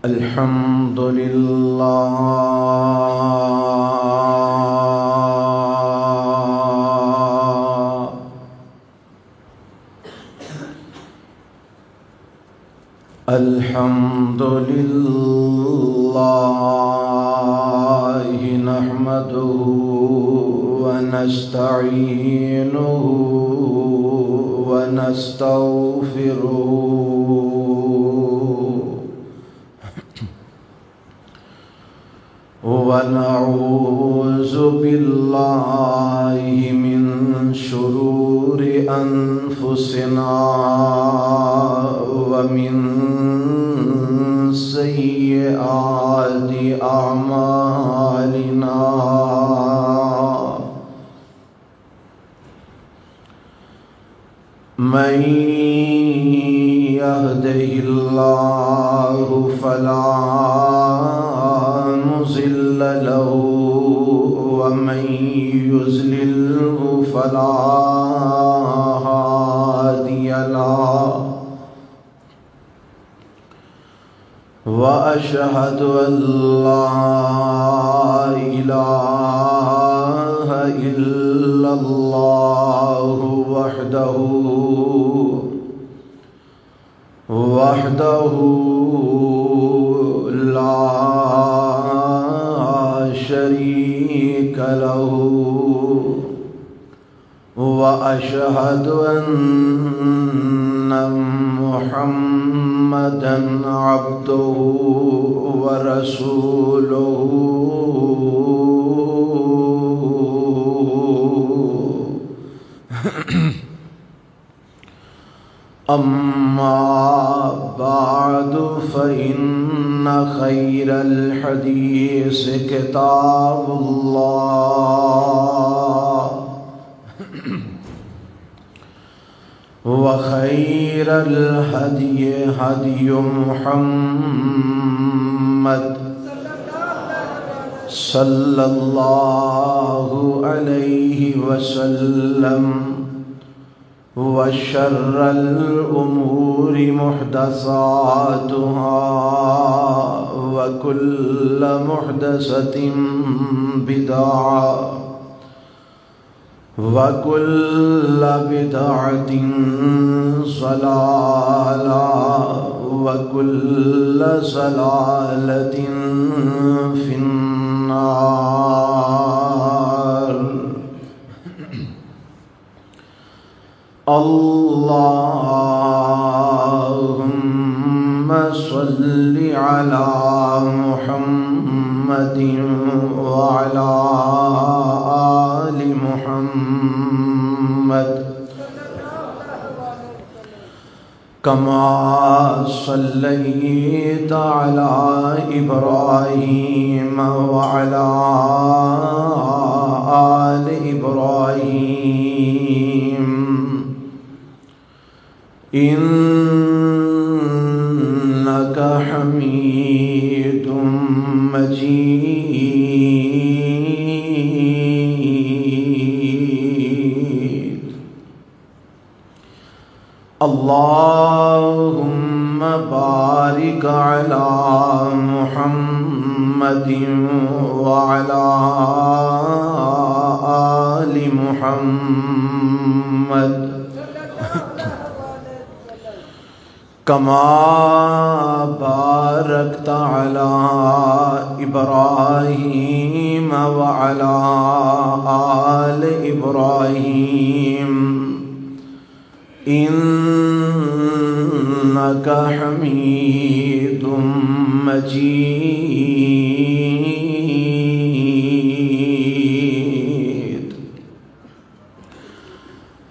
الحمد لله الحمد لله نحمده ونستعينه ونستغفره ونعوذ بالله من شرور أنفسنا ومن سيئات أعمالنا من يهده الله فلا مضل له ومن يضلله فلا هادي له وأشهد أن لا إله إلا الله وحده لا شريك له وأشهد أن محمدًا عبده ورسوله أما بعد فإن خير الحديث كتاب الله وخير الهدي هدي محمد صلى الله عليه وسلم وشر الأمور محدثاتها وكل محدثة بدعة وكل بدعة ضلالة وكل ضلالة في النار. اللهم صل على محمد وعلى آل محمد كما صليت على إبراهيم وعلى آل إبراهيم إنك حميد مجيد. اللهم بارك على محمد وعلى آل محمد كما باركت على إبراهيم وعلى آل إبراهيم إنك حميد مجيد.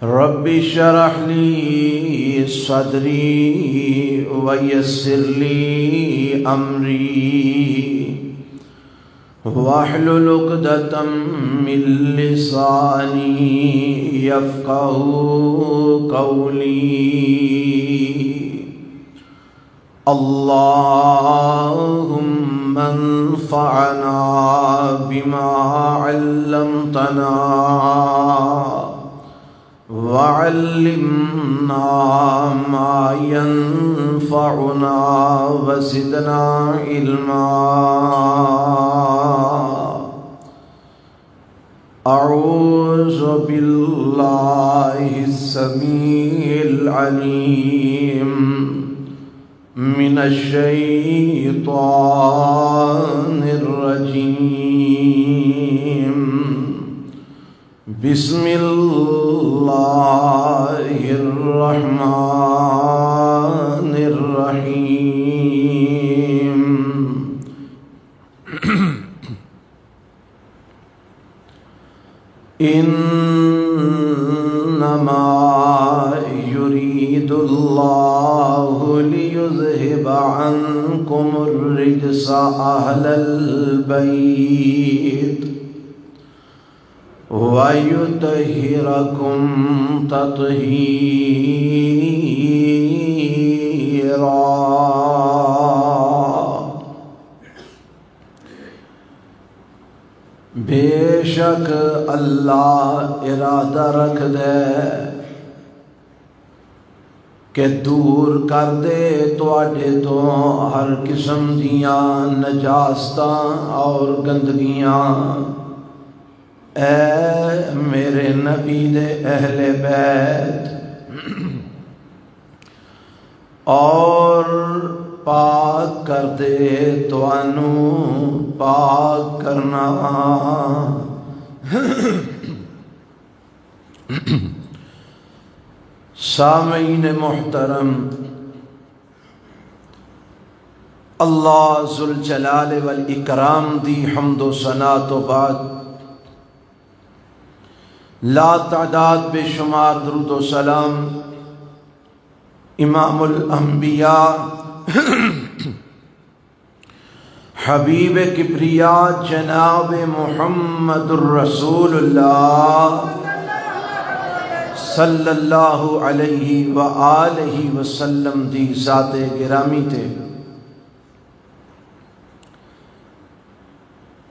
رب اشرح لي صدري ويسر لي أمري واحلل عقدة من لساني يفقهوا قولي. اللهم انفعنا بما علمتنا وعلمنا ما ينفعنا ينفعنا وزدنا علما. أعوذ بالله السميع العليم من الشيطان الرجيم. بسم الله الرحمن الرحيم. إنما يريد الله ليذهب عنكم الرجس أهل البيت ويطهركم تطهيرا. بے شک اللہ ارادہ رکھ دے کہ دور کر دے تواڈے تو ہر قسم دیاں نجاستاں اور گندگیاں. اے میرے نبی دے اہل بیت، اور پاک کر دے توانوں پاک کرنا. سامعین محترم، اللہ ذوالجلال والاکرام دی حمد و ثنا تو بعد لا تعداد بے شمار درود و سلام امام الانبیاء حبیب کبریا جناب محمد الرسول اللہ صلی اللہ علیہ وآلہ وسلم دی ذات گرامی تے.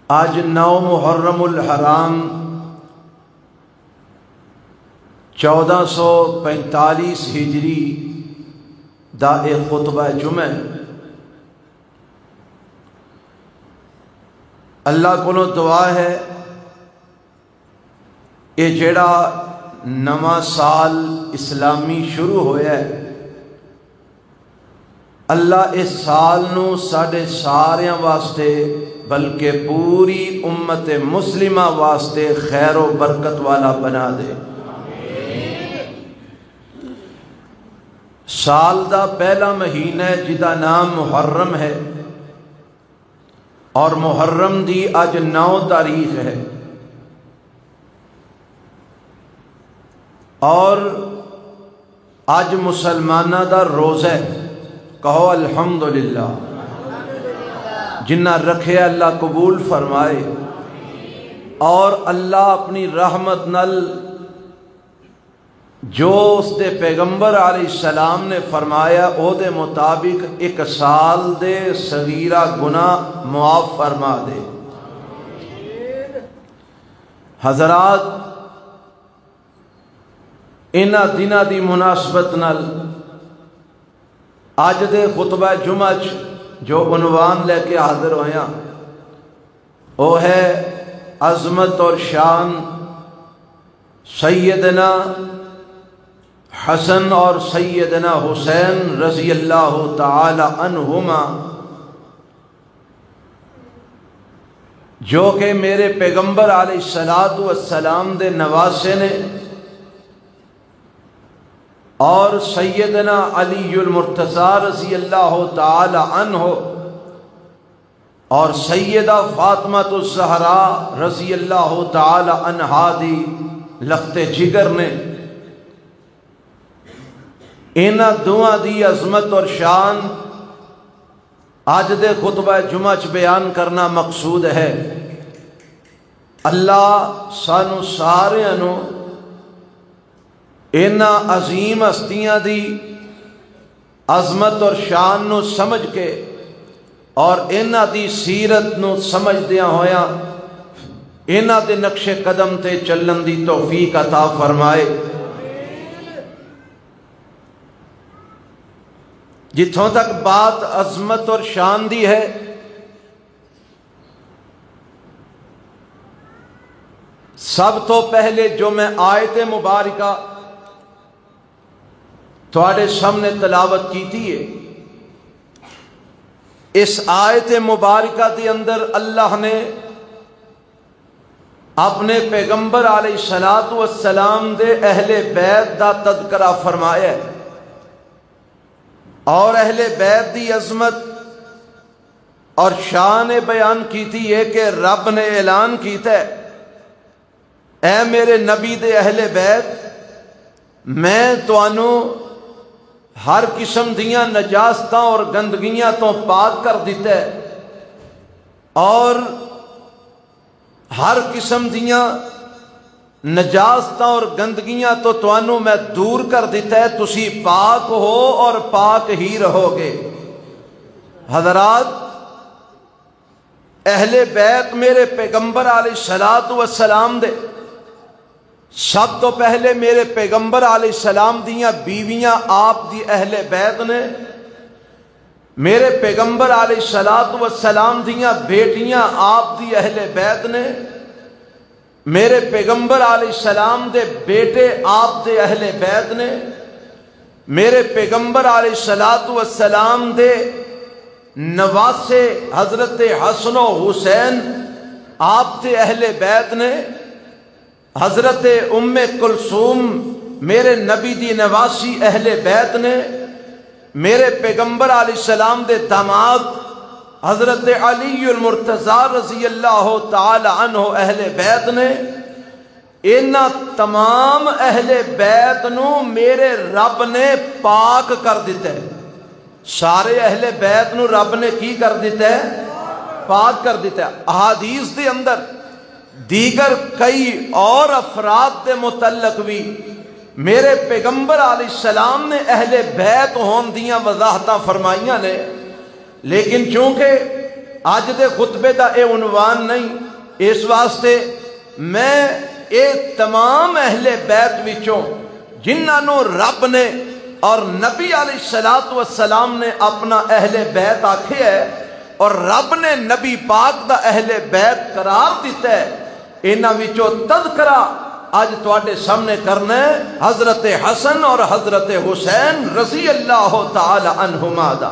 آج 9 محرم الحرام 1445 ہجری دا ایک خطبہ جمعہ. اللہ کو دعا ہے یہ جڑا نواں سال اسلامی شروع ہویا ہے، اللہ اس سال نو ساڈے ساریاں واسطے بلکہ پوری امت مسلمہ واسطے خیر و برکت والا بنا دے. سال دا پہلا مہینہ ہے جدا نام محرم ہے، اور محرم دی اج 9 تاریخ ہے، اور اج مسلمانہ دا روزہ ہے. کہو الحمدللہ. جنہ رکھے اللہ قبول فرمائے، اور اللہ اپنی رحمت نل جو اس دے پیغمبر علیہ السلام نے فرمایا او دے مطابق 1 سال دے صغیرہ گناہ معاف فرما دے. حضرات، انہاں دناں دی مناسبت نال اج دے خطبہ جمعہ جو عنوان لے کے حاضر ہویا وہ ہے عظمت اور شان سیدنا حسن اور سیدنا حسین رضی اللہ تعالی عنہما، جو کہ میرے پیغمبر علیہ السلام دے نواسے نے، اور سیدنا علی المرتضی رضی اللہ تعالی عنہ اور سیدہ فاطمہ الزہراء رضی اللہ تعالی عنہا دی لخت جگر نے. انہاں دعا دی عظمت اور شان آج دے خطبہ جمعہ بیان کرنا مقصود ہے. اللہ سانو سارے انو انہاں عظیم ہستیاں دی عظمت اور شان نو سمجھ کے اور انہاں دی سیرت نو سمجھدیاں ہویا انہاں دے نقش قدم تے چلن دی توفیق عطا فرمائے. جتھوں تک بات عظمت اور شان دی ہے، سب تو پہلے جو میں آیت مبارکہ تھوڑے سامنے تلاوت کی ہے، اس آیت مبارکہ کے اندر اللہ نے اپنے پیغمبر علیہ الصلوۃ والسلام دے اہل بیت دا تذکرہ فرمایا ہے، اور اہل بیت دی عظمت اور شان بیان کیتی ہے کہ رب نے اعلان کیتا ہے، اے میرے نبی دے اہل بیت، میں تانوں ہر قسم دیاں نجاستاں اور گندگیاں تو پاک کر دیتا ہے، اور ہر قسم دیاں نجاستاں اور گندگیاں تو تانوں میں دور کر دیتا ہے، تسی پاک ہو اور پاک ہی رہو گے۔ حضرات، اہل بیت میرے پیغمبر علیہ الصلوۃ والسلام دے، سب تو پہلے میرے پیغمبر علیہ السلام دیاں بیویاں آپ دی اہل بیت نے، میرے پیغمبر علیہ الصلوۃ والسلام دیاں بیٹیاں آپ دی اہل بیت نے، میرے پیغمبر علیہ السلام دے بیٹے آپ دے اہل بیت نے، میرے پیغمبر علیہ الصلوۃ والسلام دے نواسے حضرت حسن و حسین آپ دے اہل بیت نے، حضرت ام کلثوم میرے نبی دی نواسی اہل بیت نے، میرے پیغمبر علیہ السلام دے داماد حضرت علی المرتضی رضی اللہ تعالی عنہ اہل بیت نے۔ انہاں تمام اہل بیت نو میرے رب نے پاک کر دیتا ہے، سارے اہل بیت نو رب نے کی کر دیتا ہے؟ پاک کر دیتا ہے۔ احادیث دے اندر دیگر کئی اور افراد دے متعلق بھی میرے پیغمبر علیہ السلام نے اہل بیت ہون دیاں وضاحتاں فرمائیاں نے، لیکن چونکہ آج دے خطبے دا اے عنوان نہیں، اس واسطے میں اے تمام اہل بیت وچوں جنہاں نو رب نے اور نبی علیہ الصلوۃ والسلام نے اپنا اہل بیت آکھے ہے اور رب نے نبی پاک دا اہل بیت قرار دیتا ہے، انہاں وچوں تذکرہ آج تواڈے سامنے کرنا ہے حضرت حسن اور حضرت حسین رضی اللہ تعالی عنہما دا۔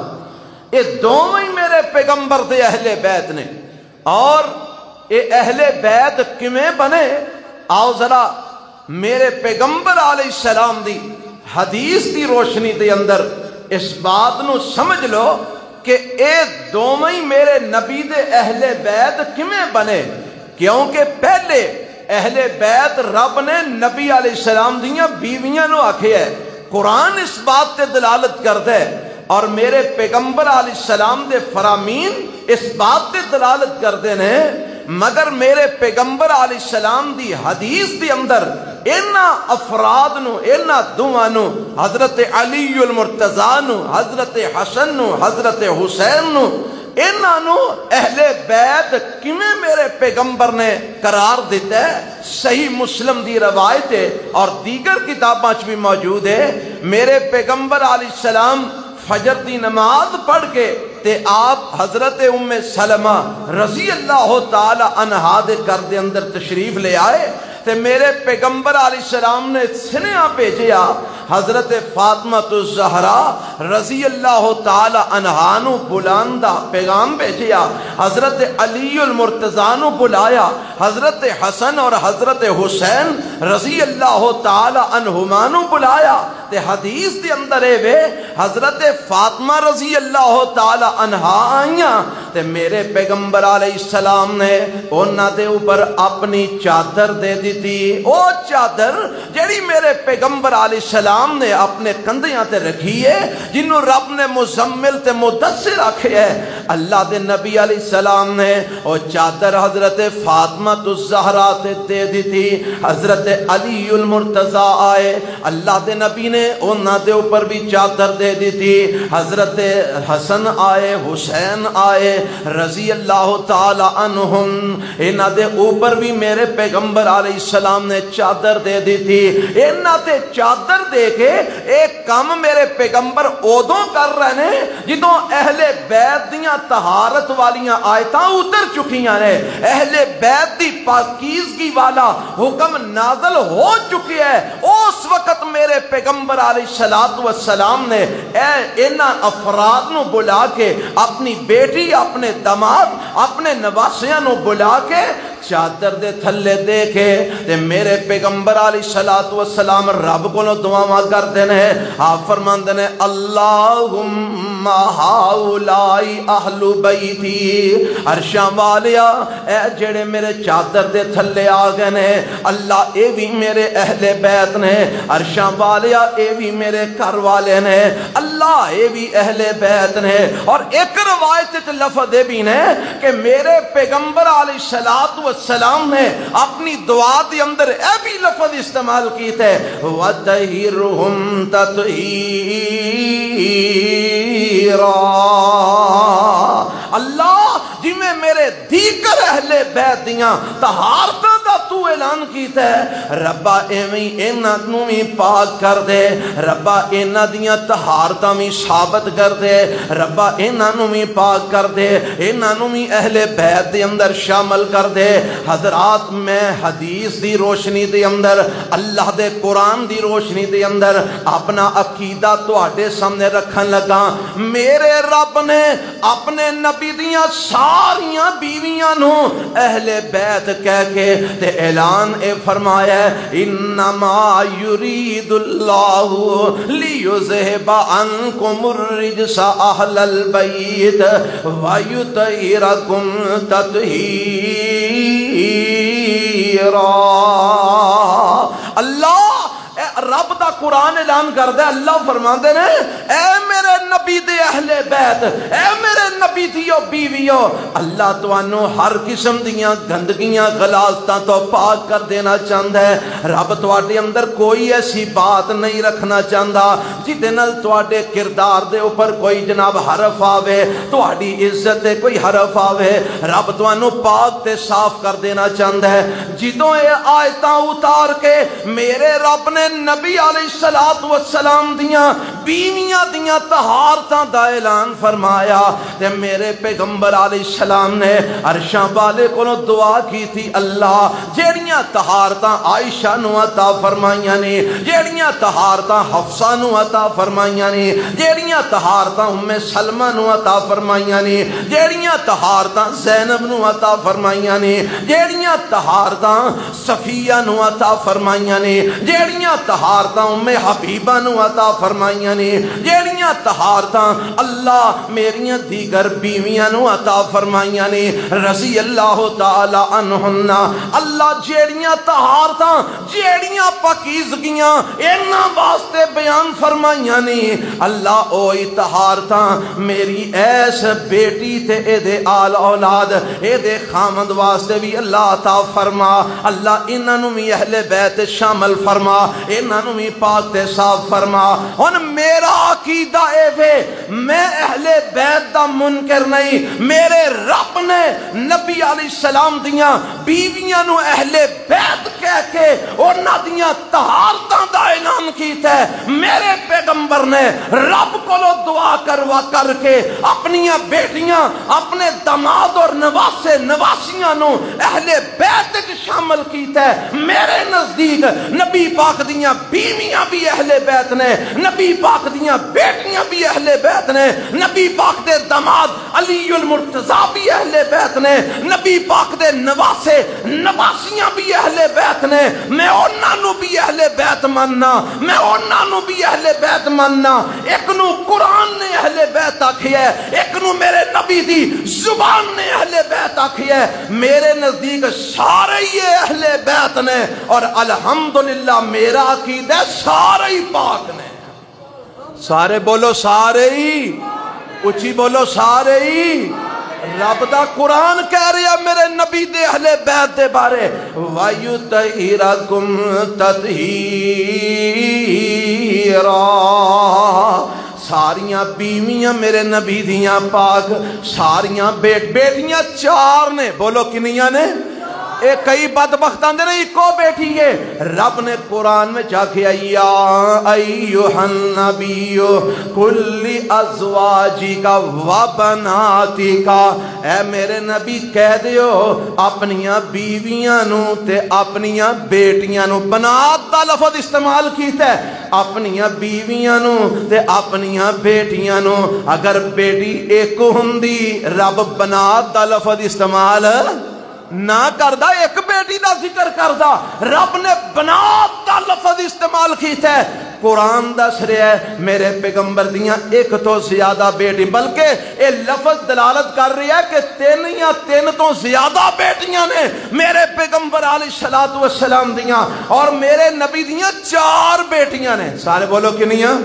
یہ دونوں ہی میرے پیغمبر دے اہل بیت نے، اور یہ اہل بیت کیویں بنے؟ آؤ ذرا میرے پیغمبر علیہ السلام دی حدیث دی روشنی دے اندر اس بات نو سمجھ لو کہ اے دونوں ہی میرے نبی دے اہل بیت کیویں بنے، کیونکہ پہلے اہل بیت رب نے نبی علیہ السلام دیاں بیویاں نو آکھے ہے، قرآن اس بات تے دلالت کرتا ہے، اور میرے پیغمبر علیہ السلام دے فرامین اس بات تے دلالت کرتے ہیں، مگر میرے پیغمبر علیہ السلام دی حدیث دی اندر اینا افراد نو، اینا دوواں نو، حضرت علی المرتضی نو، حضرت حسن نو، حضرت حسین نو، اینا نو اہل بیت کیویں میرے پیغمبر نے قرار دیتا ہے؟ صحیح مسلم دی روایت ہے اور دیگر کتاباں بھی موجود ہے، میرے پیغمبر علیہ السلام فجر دی نماز پڑھ کے تے آپ حضرت ام سلمہ رضی اللہ تعالی عنہا دے گھر دے اندر تشریف لے آئے، تے میرے پیغمبر علیہ السلام نے سنیا بھیجیا حضرت فاطمہ الزہرا رضی اللہ تعالی عنہا نو بلاندا پیغام بھیجیا، حضرت علی المرتضی نو بلایا، حضرت حسن اور حضرت حسین رضی اللہ تعالی عنہما نو بلایا، تے حدیث دے اندر اے وے حضرت فاطمہ رضی اللہ تعالی عنہا آئیاں، تے میرے پیغمبر علیہ السلام نے انہاں دے اوپر اپنی چادر دے دیتی، او چادر جڑی میرے پیغمبر علیہ السلام نے اپنے کندھیاں تے رکھی ہے، جنوں رب نے مزمل تے مدثر آکھے ہے، اللہ دے نبی علیہ السلام نے وہ چادر حضرت فاطمہ الزہرا تے دے دی تھی. حضرت علی المرتضی آئے, اللہ دے نبی نے انہاں دے اوپر بھی چادر دے دی تھی. حضرت حسن آئے, حسین آئے رضی اللہ تعالی عنہم, انہاں دے اوپر بھی میرے پیغمبر علیہ السلام نے چادر دے دی تھی. انہاں تے چادر دے کے ایک کام میرے پیغمبر ادوں کر رہے ہیں جدوں اہل بیت دیاں طہارت والیاں آیتاں اتر چکیاں نے, اہل بیت دی پاکیزگی والا حکم نازل ہو چکے ہے. اس وقت میرے پیغمبر علیہ السلام نے انہاں افراد نو بلا کے, اپنی بیٹی, اپنے داماد, اپنے نواسیاں نو بلا کے چادر دے تھلے دے کے تے میرے پیغمبر علیہ السلام رب کو دعاواں کرتے ہیں. آپ فرماندے نے اللہم ہاؤلائی اہل بیتی, عرشاں والیا اے جڑے میرے چادر دے تھلے آ گئے نے, اللہ اے بھی میرے اہل بیت نے. عرشاں والیا اے بھی میرے گھر والے نے, اللہ اے بھی اہل بیت نے. اور ایک روایت وچ لفظ بھی نے کہ میرے پیغمبر علیہ السلام نے اپنی دعا دے اندر اے بھی لفظ استعمال کیتے وَتَحِرُهُمْ تَطْهِيرًا, اللہ جی میں میرے دیگر اہل بیت دیاں طہارتاں دا تو اعلان کیتا ہے, ربا ایویں انہاں نوں بھی پاک کر دے, ربا انہاں دیاں طہارتاں بھی ثابت کر دے, ربا انہاں نوں بھی پاک کر دے, انہاں نوں بھی اہل بیت دے اندر شامل کر دے. حضرات میں حدیث دی روشنی دے اندر, اللہ دے قرآن دی روشنی دے اندر اپنا عقیدہ تواڈے سامنے رکھن لگا. میرے رب نے اپنے نبی دیاں ساریاں بیویاں نو اہل بیت کہہ کے تے اعلان اے فرمایا ہے انما یرید اللہ لیذہب عنکم الرجس اہل البیت ویطہرکم تطہیرا. اللہ رب دا قرآن اعلان کردہ, اللہ فرماندے نے اے میرے نبی دے اہل بیت, اے میرے نبی دیو بیویو, اللہ توانو ہر قسم دیاں گندگیاں غلاظتاں تو پاک کر دینا چاہتا ہے. رب تواڈے اندر کوئی ایسی بات نہیں رکھنا چاہتا جدے نال تواڈے کردار دے اوپر کوئی جناب حرف آوے, تواڈی عزت دے کوئی حرف آوے. رب توانو پاک تے صاف کر دینا چاہتا ہے. جدوں اے آیتاں اتار کے میرے رب نے نبی علیہ السلام دیاں بیویاں دیاں طہارتاں دا اعلان فرمایا تے میرے پیغمبر علیہ السلام نے عرشاں والے کو دعا کی تھی, اللہ جیڑیاں طہارتاں عائشہ نو عطا فرمائیاں نے, جیڑیاں طہارتاں حفصہ نو عطا فرمائیاں نے, جیڑیاں طہارتاں ام سلمہ نو عطا فرمائیاں نے, جیڑیاں طہارتاں زینب نو عطا فرمائیاں نے, جیڑیاں طہارتاں صفیہ نو عطا فرمائیاں نے, جیڑیاں طہارتاں ام حبیبہ نو عطا فرمائیاں نے, جیڑیاں طہارتاں اللہ میریاں دیگر بیویاں نو عطا فرمائیاں نے رضی اللہ تعالی عنہن. اللہ جیڑیاں طہارتاں جیڑیاں پاکیزگیاں انہاں واسطے بیان فرمائیاں نے, اللہ اوہی طہارتاں میری ایس بیٹی تے اے دے آل اولاد اے دے خامد واسطے بھی اللہ عطا فرما. اللہ انہاں نو بھی اہل بیت شامل فرما, انہاں نو بھی پاک تے صاف فرما. ہن میرا عقیدہ اے وے میں اہل بیت دا منکر نہیں, میرے رب نے نبی علیہ السلام دیاں بیویاں نو اہل بیت کہہ کے انہاں دیاں طہارتاں دا اعلان کیتا ہے. میرے پیغمبر نے رب کو دعا کروا کر کے اپنیاں بیٹیاں, اپنے داماد اور نواسے نواسیاں نو اہل بیت وچ شامل کیتا ہے. میرے نزدیک نبی پاک دیاں بیویاں بھی اہل بیت نے, نبی پاک دیاں بیٹیاں بھی اہل بیت نے, نبی پاک دے داماد علی المرتضی بھی اہل بیت نے, نبی پاک دے نواسے نواسیاں بھی اہل بیت نے. میں انہاں نو بھی اہل بیت ماننا, میں انہاں نو بھی اہل بیت ماننا. ایک نو قرآن نے اہل بیت آکھیا ہے, ایک نو میرے نبی دی زبان نے اہل بیت آکھیا ہے. میرے نزدیک سارے ہی اہل بیت نے اور الحمدللہ میرا عقیدہ سارے ہی پاک نے. سارے بولو سارے ہی. اچھی بولو سارے ہی رب دا قرآن کہہ رہا میرے نبی دے اہل بیت دے بارے وَيُطَهِّرَكُمْ تَطْهِيرًا ساریاں بیویاں میرے نبی دیاں پاک ساریاں بیٹیاں چار نے بولو کنیاں نے ایک کئی بدبختاں دے نہیں کو بیٹھی ہے رب نے قرآن میں جا کے یا ایوہ النبی کل ازواجی کا وبناتی کا اے میرے نبی کہہ دیو اپنیاں بیویاں نو تے اپنیاں بیٹیاں نو بنات دا لفظ استعمال کیتا ہے اپنیاں بیویاں نو تے اپنیاں بیٹیاں نو اگر بیٹی ایک ہوندی رب بنات دا لفظ استعمال نہ کردہ ایک بیٹی دا ذکر کردہ رب نے بنات دا لفظ استعمال کیتا ہے قرآن دس رہا ہے میرے پیغمبر دیاں ایک تو زیادہ بیٹی بلکہ یہ لفظ دلالت کر رہی ہے کہ تین یا تین تو زیادہ بیٹیاں نے میرے پیغمبر علیہ السلام دیاں اور میرے نبی دیاں چار بیٹیاں نے سارے بولو کنیاں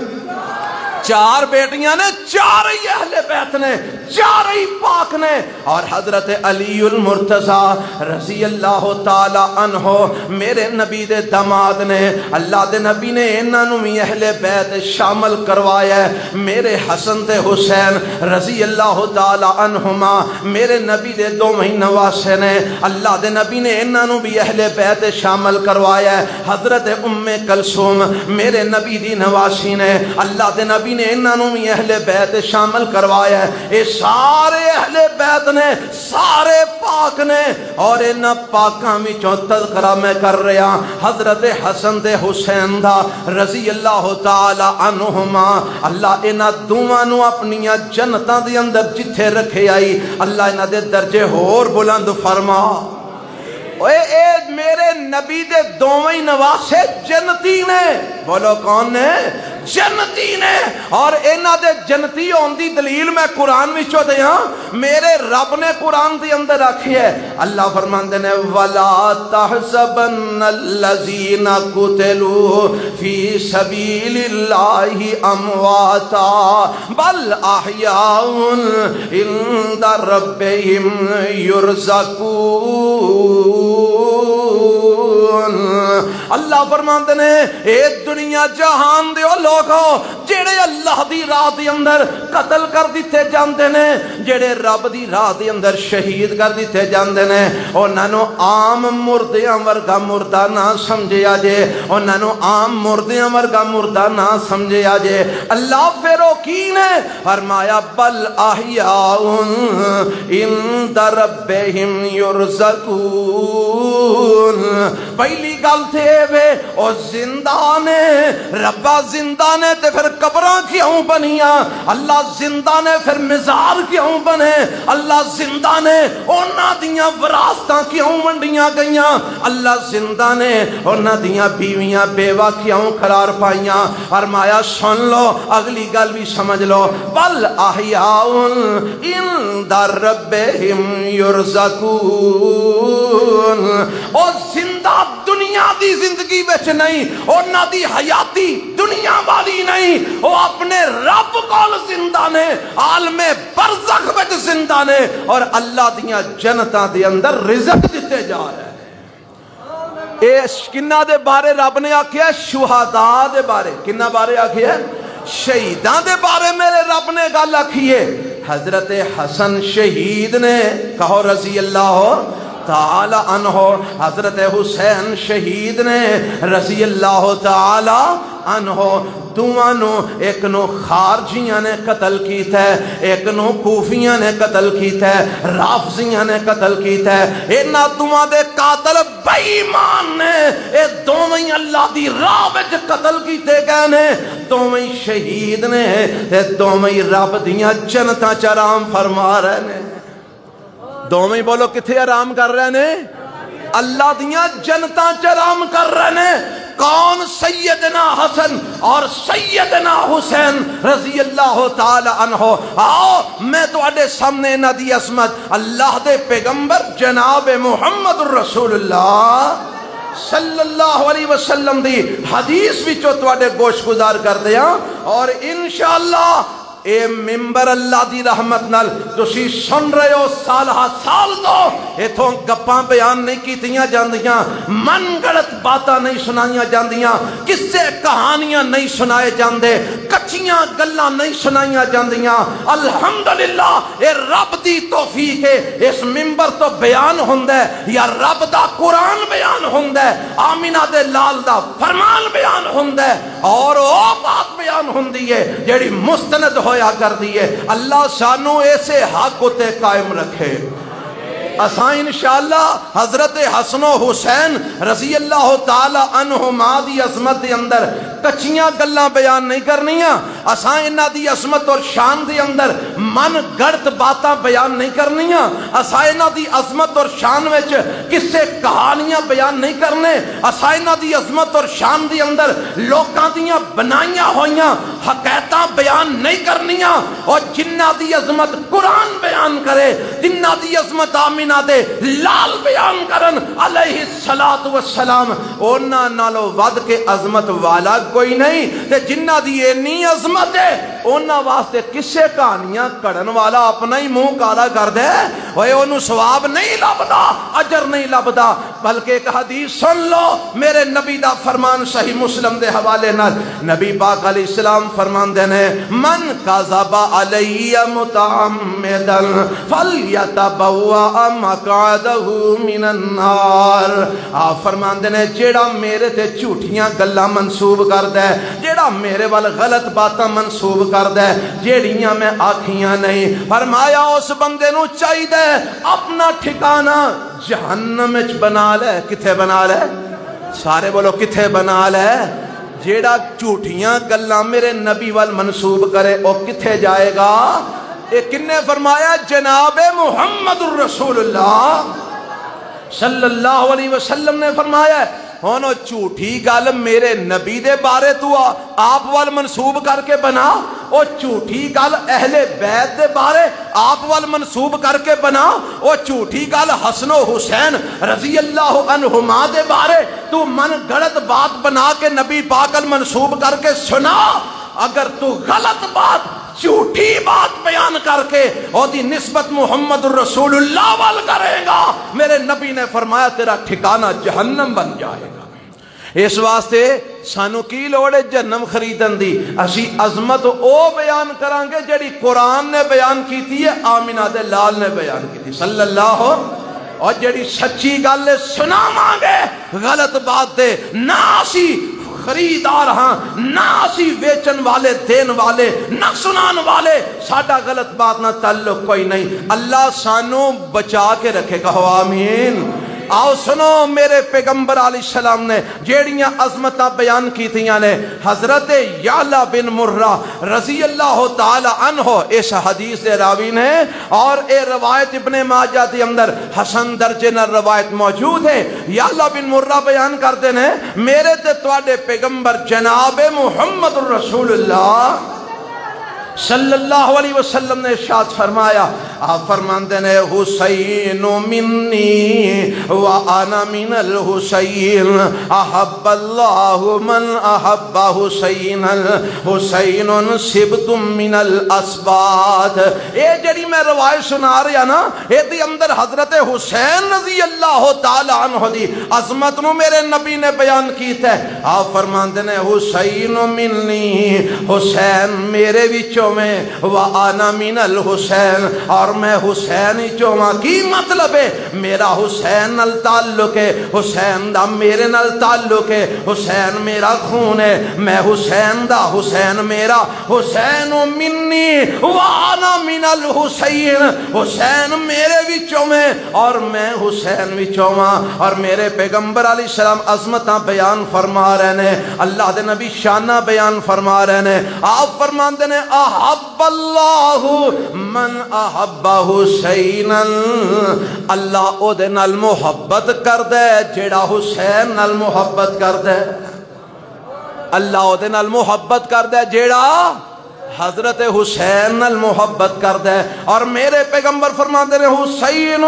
چار بیٹیاں نے چار ہی اہل بیت نے چار ہی پاک نے اور حضرت علی المرتضی رضی اللہ تعالی عنہ میرے نبی دے داماد نے اللہ دے نبی نے انہاں نوں بھی اہل بیت شامل کروایا ہے میرے حسن تے حسین رضی اللہ تعالی عنہما میرے نبی دے دوویں نواسے نے اللہ دے نبی نے انہاں نوں بھی اہل بیت شامل کروایا ہے حضرت ام کلثوم میرے نبی دی نواسی نے اللہ دے نبی نے انہاں نوں بھی اہل بیت شامل کروایا ہے اے سارے اہل بیت نے سارے پاک نے اور انہاں پاکاں وچوں تذکرہ میں کر رہا حضرت حسن تے حسین دا رضی اللہ تعالی عنہما اللہ انہاں دوواں نوں اپنیاں جنتاں دے اندر جتھے رکھے آئی اللہ انہاں دے درجے ہور بلند فرما اے میرے نبی دے دوویں نواسے جنتی نے بولو کون نے جنتی نے اور انہاں دے جنتی ہون دی دلیل میں قرآن وچوں دیاں میرے رب نے قرآن دی اندر رکھی ہے اللہ فرماندے نے وَلَا تَحْسَبَنَّ الَّذِينَ قُتِلُوا فِي سَبِيلِ اللَّهِ أَمْوَاتًا بَلْ أَحْيَاءٌ عِندَ رَبِّهِمْ يُرْزَقُونَ اللہ فرماندے نے اے دنیا جہان دے لوگ ہو جڑے اللہ دی راہ دے اندر قتل کر دیتے جاندے نے جڑے رب دی راہ دے اندر شہید کر دیتے جاندے نے انہاں نوں عام مردیاں ورگا مردہ نہ سمجھیا جے انہاں نوں عام مردیاں ورگا مردہ نہ سمجھیا جے اللہ پھر او کی نے فرمایا بل احیاء عند ربہم یرزقون پہلی گل تھے وے او زندہ نے ربا زندہ نے تے پھر قبراں کیوں بنیاں اللہ زندہ نے پھر مزار کیوں بنے اللہ زندہ نے انہاں دیاں وراثتاں کیوں ونڈیاں گئیاں اللہ زندہ نے انہاں دیاں بیویاں بیوہ کیوں قرار پائیاں فرمایا سن لو اگلی گل بھی سمجھ لو بل احیاء عند ربہم یرزقون اور زندہ دنیا دی زندگی وچ نہیں انہاں دی حیاتی دنیا والی نہیں وہ اپنے رب کول زندہ نے عالم برزخ وچ زندہ نے اور اللہ دیاں جنتاں دے اندر رزق دیتے جا رہے ہیں اے کنہ دے بارے رب نے آکھیا شہداء دے بارے کنہ بارے آکھیا شہیداں دے بارے میرے رب نے گل آکھی ہے حضرت حسن شہید نے کہو رضی اللہ تعالی عنہ حضرت حسین شہید نے رضی اللہ تعالی عنہ دوانو ایک نو خارجیاں نے قتل کیتا ہے ایک نو کوفیاں نے قتل کیتا ہے رافضیاں نے قتل کیتا ہے اینا دوان دے قاتل بے ایمان نے اے دوویں اللہ دی راہ وچ قتل کیتے گئے نے دوویں شہید نے اے دوویں رب دیاں جنتاں چ آرام فرما رہے نے دوویں بولو کتھے آرام کر رہے نے اللہ دیاں جنتاں چ آرام کر رہے نے کون سیدنا حسن اور سیدنا حسین رضی اللہ تعالی عنہ آؤ میں تو اڈے سامنے نہ دی عظمت اللہ دے پیغمبر جناب محمد الرسول اللہ صلی اللہ علیہ وسلم دی حدیث وچوں تواڈے گوش گزار کر دیاں اور انشاءاللہ اے ممبر اللہ دی رحمت نال تسی سن رہے ہو سال ہا سال تو ایتھوں گپاں بیان نہیں کیتیاں جاندیاں، من گڑت باتاں نہیں سنائیاں جاندیاں، قصے کہانیاں نہیں سنائے جاندے، کچیاں گلاں نہیں سنائیاں جاندیاں۔ الحمدللہ اے رب دی توفیق ہے، اس ممبر تو بیان ہوندا ہے یا رب دا قرآن بیان ہوندا ہے، آمینہ دے لال دا فرمان بیان ہوندا ہے، اور او بات بیان ہوندی ہے جیڑی مستند ہویا کر دی ہے۔ اللہ سانو ایسے حق تے قائم رکھے۔ اساں انشاءاللہ حضرت حسن و حسین رضی اللہ تعالی عنہما دی عظمت دے اندر کچیاں گلاں بیان نہیں کرنیاں، اساں انہاں دی عظمت اور شان دے اندر من گڑت باتاں بیان نہیں کرنیاں، اساں انہاں دی عظمت اور شان وچ کسے کہانیاں بیان نہیں کرنے، اساں انہاں دی عظمت اور شان دے اندر لوکاں دیاں بنائیاں ہویاں حقیقتاں بیان نہیں کرنیاں۔ اور جنہ دی عظمت قرآن بیان کرے، جنہ دی عظمت آمینہ دے لال بیان کرن علیہ السلام، اونا نالو ود کے عظمت والا کوئی نہیں، تے جنہ دی اینی عظمت ہے اونا واسطے کسے کہانیاں کڑن والا اپنا ہی منہ کالا کر دے، اوے انہوں ثواب نہیں لبدا، اجر نہیں لبدا۔ بلکہ ایک حدیث سن لو، میرے نبی دا فرمان صحیح مسلم دے حوالے نال نبی پاک علیہ السلام فرماندے نے من کذب علی متعمدا فلیتبوأ مقعدہ من النار۔ آپ فرماندے نے جیڑا میرے تے جھوٹیاں گلاں منسوب کردا ہے، جیڑا میرے وال غلط باتاں منسوب کردا ہے جیڑیاں میں آکھیاں نہیں، فرمایا اس بندے نو چاہیے اپنا ٹھکانہ جہنم وچ بنا لے۔ کتھے بنا لے؟ سارے بولو کتھے بنا لے؟ جیڑا جھوٹیاں گلاں میرے نبی وال منسوب کرے او کتھے جائے گا؟ ایک کنے فرمایا؟ جناب محمد الرسول اللہ صلی اللہ علیہ وسلم نے فرمایا ہے ہونو جھوٹی گل میرے نبی دے بارے تو آپ وال منسوب کر کے بنا، او جھوٹی گل اہل بیت دے بارے آپ وال منسوب کر کے بنا، او جھوٹی گل حسن و حسین رضی اللہ عنہما دے بارے تو من گڑت بات بنا کے نبی پاک منسوب کر کے سنا۔ اگر تو غلط بات جھوٹی بات بیان کر کے اور دی نسبت محمد الرسول اللہ وال کرے گا، میرے نبی نے فرمایا تیرا ٹھکانہ جہنم بن جائے گا۔ اس واسطے سانو کی لوڑے جہنم خریدن دی، اسی عظمت او بیان کرانگے جڑی قرآن نے بیان کی تھی، آمینہ دے لال نے بیان کی تھی صلی اللہ، اور جڑی سچی گل سنا مانگے غلط بات دے نہ اسی خریدار ہاں، نہ اسی ویچن والے دین والے نہ سنان والے، ساڈا غلط بات نہ تعلق کوئی نہیں۔ اللہ سانو بچا کے رکھے، کہو آمین۔ آؤ سنو، میرے پیغمبر علیہ السلام نے جیڑیاں عظمتاں بیان کی تھیاں نے، حضرت یعلا بن مرہ رضی اللہ تعالی عنہ اس حدیث دے راوی نے، اور اے روایت ابن ماجہ دے اندر حسن درجے نہ روایت موجود ہے۔ یعلا بن مرہ بیان کرتے ہیں میرے تے تواڈے پیغمبر جناب محمد الرسول اللہ صلی اللہ علیہ وسلم نے ارشاد فرمایا، آپ فرماندے نے حسین منی وانا من الحسین احب اللہ من احب حسین حسین سبت من الاسبات۔ اے جڑی میں روایت سنا رہا نا، اے دی اندر حضرت حسین رضی اللہ تعالی عنہ دی عظمت نو میرے نبی نے بیان کیتا ہے۔ آپ فرماندے نے حسین منی، حسین میرے وچوں میں، وَآنَا مِنَ الْحُسَيْنِ، اور میں حسین ہی چوہاں۔ کی مطلب ہے؟ میرا حسین نال تعلق ہے، حسین دا میرے نال تعلق ہے، حسین میرا خون ہے، میں حسین دا، حسین میرا، حسین منی وَآنَا مِنَ الْحُسَيْنِ، حسین میرے وچوں میں اور میں حسین وچوں ہاں۔ اور میرے پیغمبر علیہ السلام عظمتاں بیان فرما رہے ہیں، اللہ دے نبی شانہ بیان فرما رہے ہیں۔ آپ فرماندے نے احب اللہ من احب حسینا، اللہ او دے نال محبت کر دے جیڑا حسین نال محبت کر دے، اللہ او دے نال محبت کر دے جیڑا حضرت حسین نال محبت کر دے۔ اور میرے پیغمبر فرماتے ہیں حسین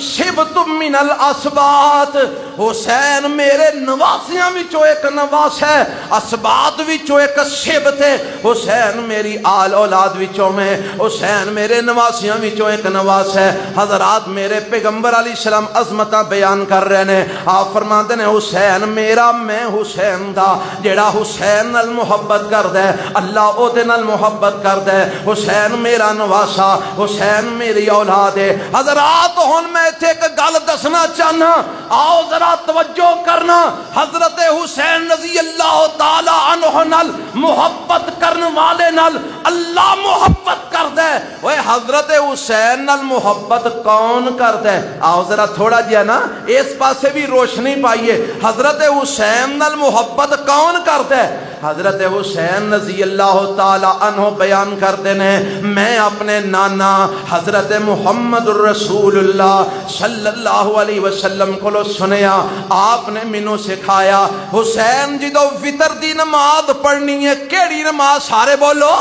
سبت من الاسبات، حسین میرے نواسیاں وچوں ایک نواس ہے، اسبات وچوں ایک صبت ہے، حسین میری آل اولاد وچوں میں، حسین میرے نواسیاں وچوں ایک نواس ہے۔ حضرات میرے پیغمبر علیہ السلام عظمتاں بیان کر رہے ہیں، آپ فرماتے ہیں حسین میرا میں حسین دا، جیڑا حسین نال محبت کردا ہے اللہ او دے نال محبت کردا ہے۔ حسین میرا نواسا، حسین میری اولاد ہے۔ حضرات ہن میں ایتھے ایک گل دسنا چاہنا، آؤ ذرا توجہ کرنا، حضرت حسین رضی اللہ تعالی عنہ نال محبت کرن والے نال اللہ محبت کردا ہے۔ اوے حضرت حسین نال محبت کون کردا ہے؟ آؤ ذرا تھوڑا جہا نا اس پاسے بھی روشنی پائیے، حضرت حسین نال محبت کون کردا ہے؟ حضرت حسین رضی اللہ تعالی عنہ بیان کرتے ہیں، میں اپنے نانا حضرت محمد الرسول اللہ صلی اللہ علیہ وسلم کو سنیا، آپ نے مینوں سکھایا حسین جدو وتر دی نماز پڑھنی ہے، کیڑی نماز؟ سارے بولو،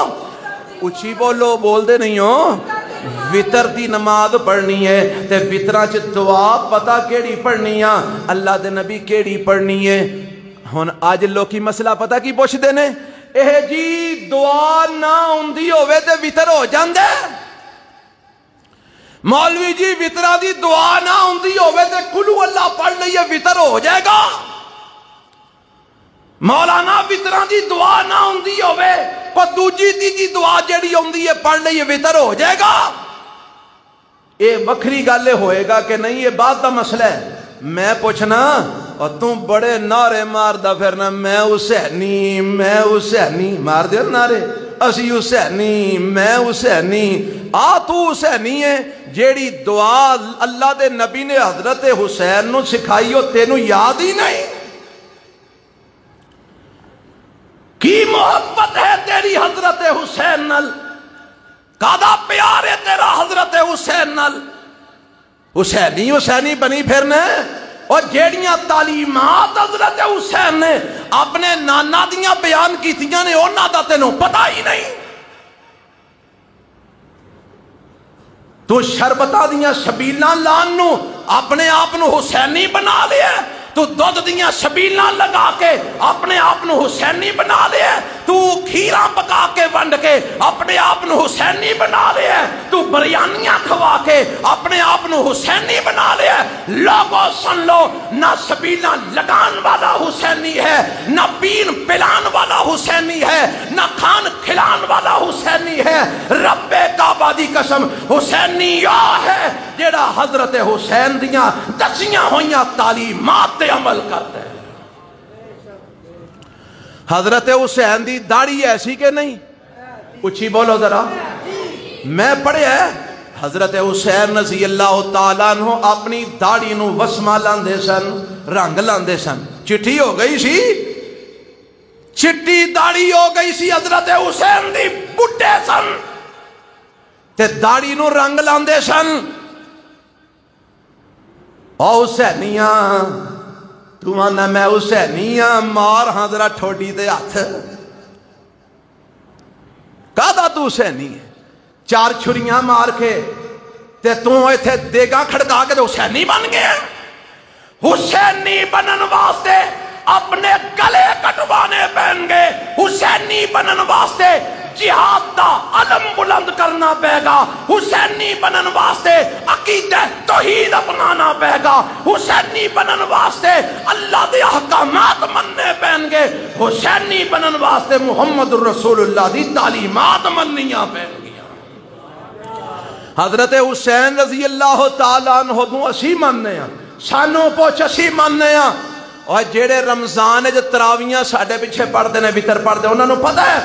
اچھی بولو، بول دے نہیں ہو۔ وتر دی نماز پڑھنی ہے تے وتراں چ دعا پتہ کیڑی پڑھنی ہے؟ اللہ دے نبی کیڑی پڑھنی ہے؟ ہن اج لوکی مسئلہ پتہ کی پوچھدے نے، اے جی دعا نہ ہوندی ہووے تے وتر ہو جاندے؟ مولوی جی وتراں دی دعا نہ ہوندی ہووے تے کلو اللہ پڑھ لئیے وتر ہو جائے گا؟ مولانا وتراں دی دعا نہ ہوندی ہووے کو دوجی تیجی دعا جڑی ہوندی ہے پڑھ لئیے وتر ہو جائے گا؟ اے وکھری گل ہوئے گا کہ نہیں، یہ بات دا مسئلہ ہے۔ میں پوچھنا اور تم بڑے نعرے ماردا پھرنا، میں حسینی میں حسینی، مار دے نعرے، اسی حسینی میں حسینی۔ تو حسینی ہے جیڑی دعا اللہ دے نبی نے حضرت حسین نو سکھائی ہو تینوں یاد ہی نہیں؟ کی محبت ہے تیری حضرت حسین نال؟ کادا پیار ہے تیرا حضرت حسین نال؟ حسینی حسینی بنی پھرنے، اور جیڑیاں تعلیمات حضرت حسین نے اپنے نانا دیاں بیان کیتیاں نے انہاں دا تینوں پتہ ہی نہیں۔ تو شربتہ دیاں شبیلاں لانو اپنے آپ نو حسینی بنا لیا، تو دودھ دیاں شبیلاں لگا کے اپنے آپ نو حسینی بنا لیا، تو کھیراں پکا کے ونڈ کے اپنے آپ نو حسینی بنا لیا، تو بریانیاں کھوا کے اپنے آپ نو حسینی بنا لیا۔ لوگوں سن لو، نہ شبیلاں لگان والا حسینی ہے، نہ پین پلان والا حسینی ہے، نہ کھان کھلان والا حسینی ہے۔ رب کعبہ دی قسم حسینی یا ہے جیڑا حضرت حسین دیاں دسیاں ہویاں تعلیمات تے عمل کرتے ہیں۔ حضرت حسین دی داڑھی ایسی کہ نہیں؟ اچھی بولو ذرا، میں پڑھیا ہے حضرت حسین رضی اللہ تعالیٰ عنہ اپنی داڑھی نو وسمہ لاندے سن، رنگ لاندے سن۔ چٹھی ہو گئی سی، چٹی داڑھی ہو گئی سی، حضرت حسین دی بڈھے سن تے داڑھی نو رنگ لاندے سن۔ او حسینیاں تو مانا میں حسینیاں، مار ہاں ذرا ٹھوڑی دے ہاتھ، کہدا تو حسینی ہے؟ چار چھریاں مار کے تے تو ایتھے دیگاں کھڑکا کے تو حسینی بن گیا۔ حسینی بنن واسطے اپنے گلے کٹوانے پہن گئے، حسینی بنن واسطے جہاد دا علم بلند کرنا پہے گا، حسینی بنن واسطے عقیدہ توحید اپنانا پہے گا، حسینی بنن واسطے اللہ دے احکامات مننے پہن گے، حسینی بنن واسطے محمد الرسول اللہ دی تعلیمات مننیاں پہن گیا۔ حضرت حسین رضی اللہ تعالیٰ عنہ دوں اسی مننے ہیں، سانوں پوچھ اسی مننے ہیں۔ اور جیڑے رمضان جو تراویاں ساڑھے پیچھے پڑھ دینے ویتر پڑھ دے، انہوں نے پتہ ہے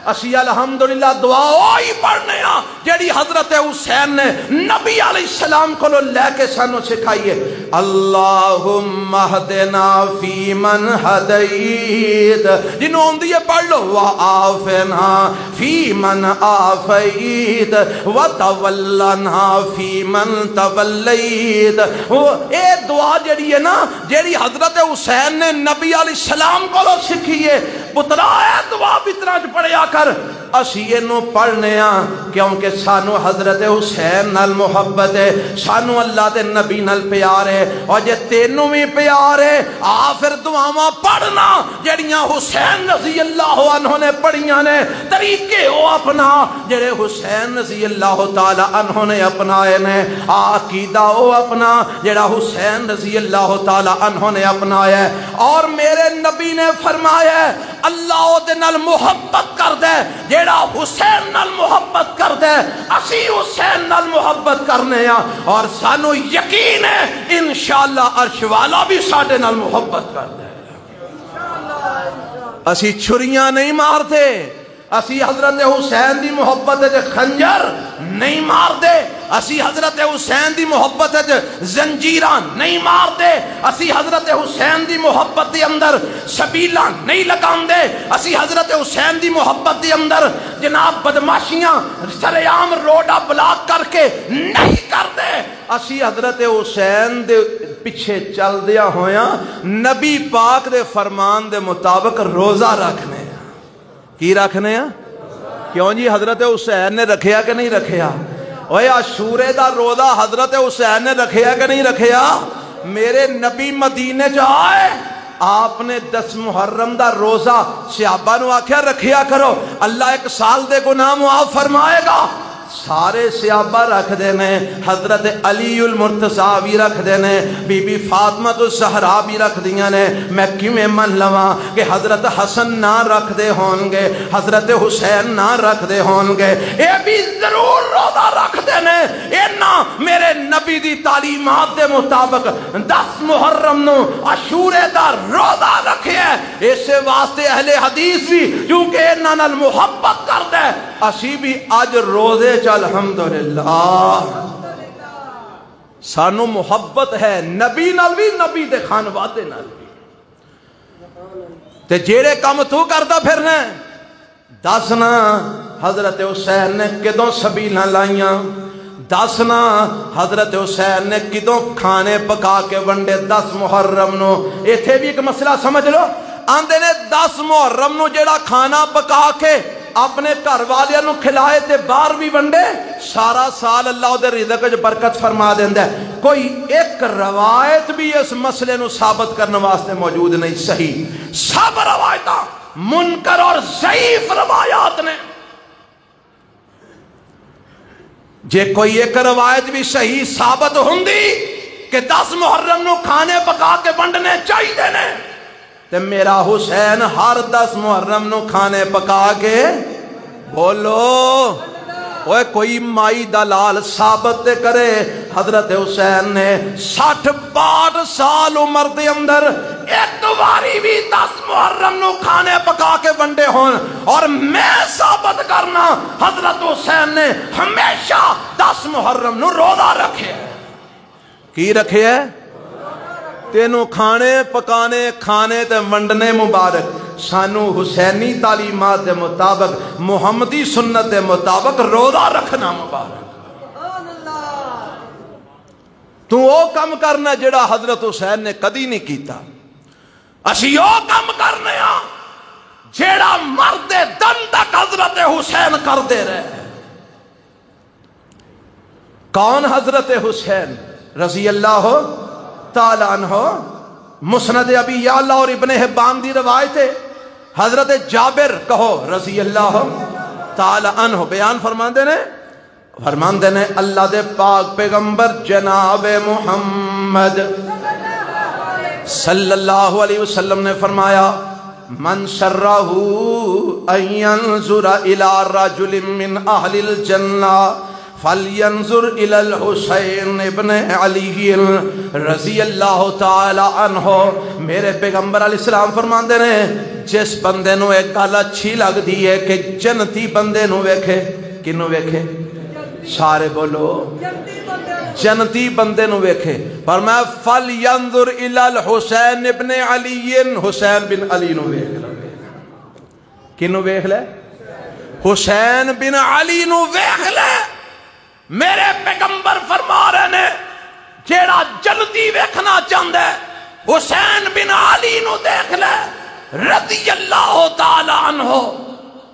اسی الحمدللہ دعا ہوئی پڑھنے ہیں جیڑی حضرت حسین نے نبی علیہ السلام کو لے کے سانو سکھائیے۔ اللہم اہدنا فی من ہدیت، جنہوں ہوندی ہے پڑھ لو، وعافنا فی من عافیت، وتولنا فی من تولیت۔ اے دعا جیڑی ہے نا، جیڑی حضرت حسین نے نبی علیہ السلام کو سکھیے، پترا ہے دعا بترا پڑھیا کر، اسی اینو پڑھنے ہاں کیونکہ سانو حضرت حسین نال محبت ہے، سانو اللہ دے نبی نال پیار ہے، اور جے تینوں بھی پیار ہے آ پھر دعاواں پڑھنا جڑیاں حسین رضی اللہ عنہ نے پڑھیاں نے، طریقے او اپنا جڑے حسین رضی اللہ تعالی عنہ نے اپنائے نے، عقیدہ او اپنا جڑا حسین رضی اللہ تعالی عنہ نے اپنایا ہے۔ اور میرے نبی نے فرمایا ہے اللہ او دے نال محبت کر دے جیڑا حسین نال محبت کر دے، اسی حسین نال محبت کرنے ہاں، اور سانو یقین ہے انشاءاللہ عرش والا بھی ساڈے نال محبت کر دے۔ اسی چھریاں نہیں مارتے، اسی حضرت حسین دی محبت ہے خنجر نہیں مار دے، اسی حضرت حسین دی محبت ہے زنجیران نہیں مار دے، اسی حضرت حسین دی محبت دے اندر سبیلاں نہیں لگان دے، اسی حضرت حسین دی محبت دے اندر جناب بدماشیاں سریام روڈا بلاک کر کے نہیں کر دے، اسی حضرت حسین دے پیچھے چل دیا ہویا نبی پاک دے فرمان دے مطابق روزہ رکھنے ہیں۔ کی رکھنے ہیں؟ کیوں جی حضرت حسین نے رکھیا کہ نہیں رکھیا؟ اوہ عاشورے دا روزہ حضرت حسین نے رکھیا کہ نہیں رکھیا؟ میرے نبی مدینے جائے آپ نے 10 محرم دا روزہ صحابہ نو آکھیا رکھیا کرو، اللہ 1 سال دے گناہ معاف فرمائے گا۔ سارے صحابہ رکھ دینے، حضرت علی المرتضیٰ بھی رکھ دینے، بی بی فاطمہ الزہرا بھی رکھ دیاں نے، میں کیویں من لواں کہ حضرت حسن نہ رکھ دے ہون گے، حضرت حسین نہ رکھ دے ہون گے، اے بھی ضرور روزہ رکھ دینے، اے نا میرے نبی دی تعلیمات دے مطابق 10 محرم نو عاشورے دا روزہ رکھے ہے۔ اسے واسطے اہل حدیث بھی کیونکہ انہاں نال محبت کر دے، اسی بھی اج روزے الحمدللہ سانو محبت ہے نبی نال بھی، نبی دے خانوادے نال بھی، تے جیڑے کم تو کردا پھرنا دسنا حضرت حسین نے کدوں سبیلاں لائیاں، دسنا حضرت حسین نے کدوں کھانے پکا کے ونڈے 10 محرم نو۔ ایتھے بھی ایک مسئلہ سمجھ لو، آندے نے 10 محرم نو جیڑا کھانا پکا کے اپنے گھر والے نو کھلائے تے باہر بھی ونڈے، سارا سال اللہ دے رزق وچ برکت فرما دیندا ہے۔ کوئی ایک روایت بھی اس مسئلے نو ثابت کرنے واسطے موجود نہیں، صحیح سب روایتاں منکر اور ضعیف روایات نے۔ جے کوئی ایک روایت بھی صحیح ثابت ہوندی کہ 10 محرم نو کھانے پکا کے ونڈنے چاہیے نے، تے میرا حسین ہر 10 محرم نو کھانے پکا کے بولو، اوے کوئی مائی دلال ثابت کرے حضرت حسین نے 60-62 سال عمر دے اندر ایک باری بھی 10 محرم نو کھانے پکا کے ونڈے ہون، اور میں ثابت کرنا حضرت حسین نے ہمیشہ 10 محرم نو روزہ رکھے۔ کی رکھے ہے؟ تینوں کھانے پکانے کھانے تے ونڈنے مبارک، سانو حسینی تعلیمات دے مطابق محمدی سنت دے مطابق روزہ رکھنا مبارک۔ تو او کم کرنا جڑا حضرت حسین نے کدی نہیں کیتا، اسی او کم کرنے ہاں جڑا مرد دم تک حضرت حسین کر دے رہے۔ کون حضرت حسین رضی اللہ تعالیٰ عنہ؟ مسند ابی یعلا اور ابن حبان دی روایت ہے، حضرت جابر کہو رضی اللہ تعالیٰ عنہ بیان فرماندے نے اللہ دے پاک پیغمبر جناب محمد صلی اللہ علیہ وسلم نے فرمایا من سرہ ان ینظر الى رجل من اہل الجنہ فَلْيَنْظُرْ إِلَى الْحُسَيْنِ ابن علی رضی اللہ تعالی عنہ۔ میرے پیغمبر علیہ السلام فرماندے نے جس بندے نو ایک گل اچھی لگ دی ہے کہ جنتی بندے نو ویکھے، کنو ویکھے؟ سارے بولو، جنتی بندے نو ویکھے۔ فرمایا فَلْيَنْظُرْ إِلَى الْحُسَيْنِ ابن علی، حسین بن علی نو ویکھ لے۔ کنو ویکھ لے؟ حسین بن علی نو ویکھ لے۔ میرے پیغمبر فرما رہے نے جیڑا جلدی ویکھنا چاہندے حسین بن علی نو دیکھ لے رضی اللہ تعالی عنہ۔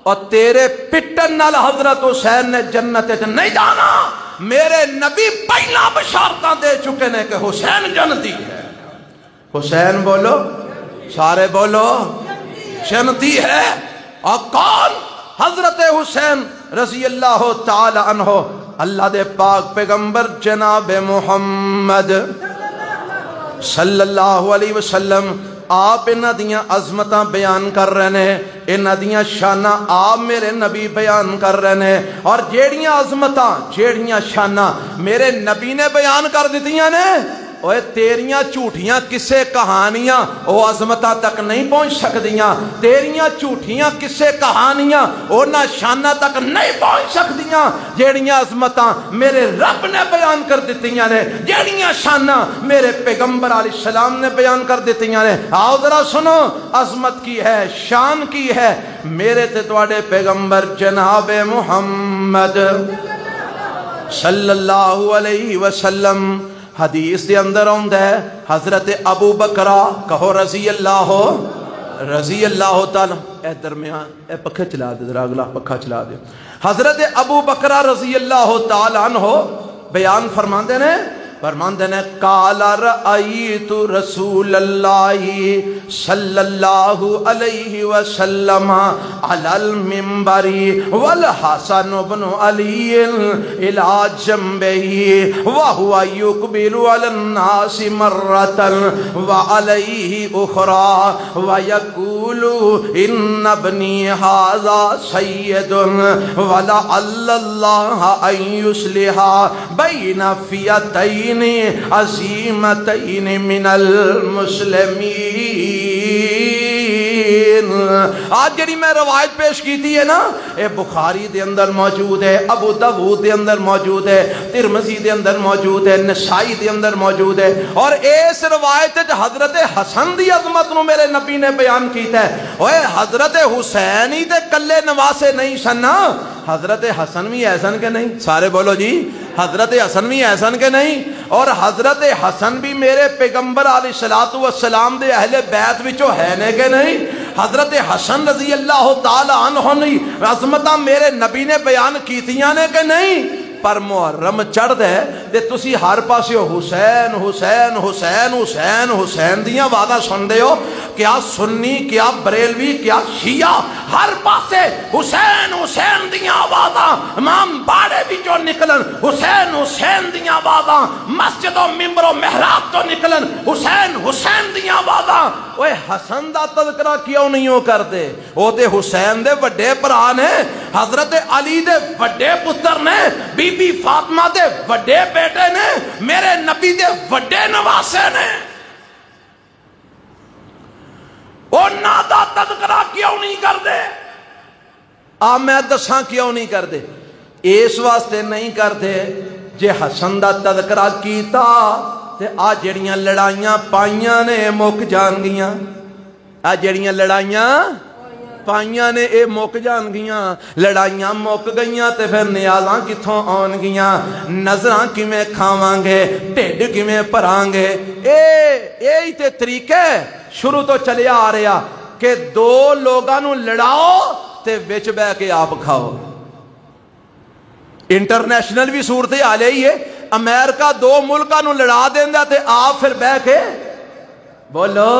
اور تیرے پٹن نال حضرت حسین نے جنت نہیں جانا. میرے نبی پہلا بشارتاں دے چکے نے کہ حسین جنتی ہے. حسین بولو سارے بولو جنتی ہے. اور کون؟ حضرت حسین رضی اللہ تعالی عنہ. اللہ دے پاک پیغمبر جناب محمد صلی اللہ علیہ وسلم آپ انہاں دیاں عظمتاں بیان کر رہے ہیں, انہاں دیاں شاناں آپ میرے نبی بیان کر رہے ہیں. اور جیڑیاں عظمتاں جیڑیاں شاناں میرے نبی نے بیان کر دیتیاں نے, اوے تیریاں جھوٹیاں کسے کہانیاں او عظمتاں تک نہیں پہنچ سکدیاں. تیریاں جھوٹیاں کسے کہانیاں اونا شانہ تک نہیں پہنچ سکدیاں جیڑیاں عظمتاں میرے رب نے بیان کر دیتیاں نے, جیڑیاں شانہ میرے پیغمبر علیہ السلام نے بیان کر دیتیاں نے. آؤ ذرا سنو عظمت کی ہے, شان کی ہے میرے تے تواڈے پیغمبر جناب محمد صلی اللہ علیہ وسلم. حدیث دے اندر آندا ہے حضرت ابو بکرہ کہو رضی اللہ تعالی. اے درمیان اے پکھے چلا دے ذرا, اگلا پکھا چلا دے. حضرت ابو بکرہ رضی اللہ تعالی عنہ بیان فرماندے نے قال رأیت رسول اللہ صلی اللہ علیہ وسلم علی المنبر والحسن بن علی الى جنبہ وہو یقبل علی الناس مرتا وعلیہ اخرى ویقول ان ابنی ھذا سید ولعل اللہ ان یصلح بین فئتین عظیمتین من المسلمین. آج جڑی میں روایت پیش کی تھی ہے نا, اے بخاری دے اندر موجود ہے, ابو داؤد دے اندر موجود ہے, ترمذی دے اندر موجود ہے, نسائی دے اندر موجود ہے. اور اس روایت حضرت حسن دی عظمت نو میرے نبی نے بیان کیتا ہے. اوے حضرت حسین ہی تے کلے نواسے نہیں سن, حضرت حسن بھی ایسن کے نہیں, سارے بولو جی حضرت حسن بھی ایسن کے نہیں. اور حضرت حسن بھی میرے پیغمبر علیہ السلام دے اہل بیت وچوں ہے نے کہ نہیں. حضرت حسن رضی اللہ تعالی عنہ نے عظمتاں میرے نبی نے بیان کیتیاں نے کہ نہیں. پر محرم چڑھ دے تے تسی ہر پاسے حسین حسین حسین حسین حسین دیاں وعدہ سن دے ہو. کیا سنی, کیا بریلوی, کیا شیعہ, ہر پاسے حسین حسین دیاں وعدہ. امام باڑے بھی جو نکلن حسین حسین دیاں وعدہ, مسجد و ممبر و محراب تو نکلن حسین حسین دیاں وعدہ. اوے حسن دا تذکرہ کیوں نہیں ہو کردے؟ او تے حسین دے وڈے بھرا نے, حضرت علی دے وڈے پتر نے, بی بی فاطمہ دے وڈے بیٹے نے, میرے نبی دے وڈے نواسے نے. اونا دا تذکرہ کیوں نہیں کردے؟ میں دساں کیوں نہیں کردے. اس واسطے نہیں کردے جے حسن دا تذکرہ کیتا تے آ جڑیاں لڑائیاں پائیاں نے مک جان گیاں. آ جڑیاں لڑائیاں پائیاں نے اے مک جان گیاں. لڑائیاں مک گئیاں تے پھر نیازاں کتھوں آن گیاں, نظراں کیویں کھاواں گے, ٹھڈ کیویں بھراں گے. اے ہی تے طریقے شروع تو چلے آ رہا کہ دو لوگاں نو لڑاؤ تے وچ بہ کے آپ کھاؤ. انٹرنیشنل بھی صورت حال ہی ہے. امریکہ دو ملکاں نو لڑا دیندا تے آپ پھر بہ کے بولو.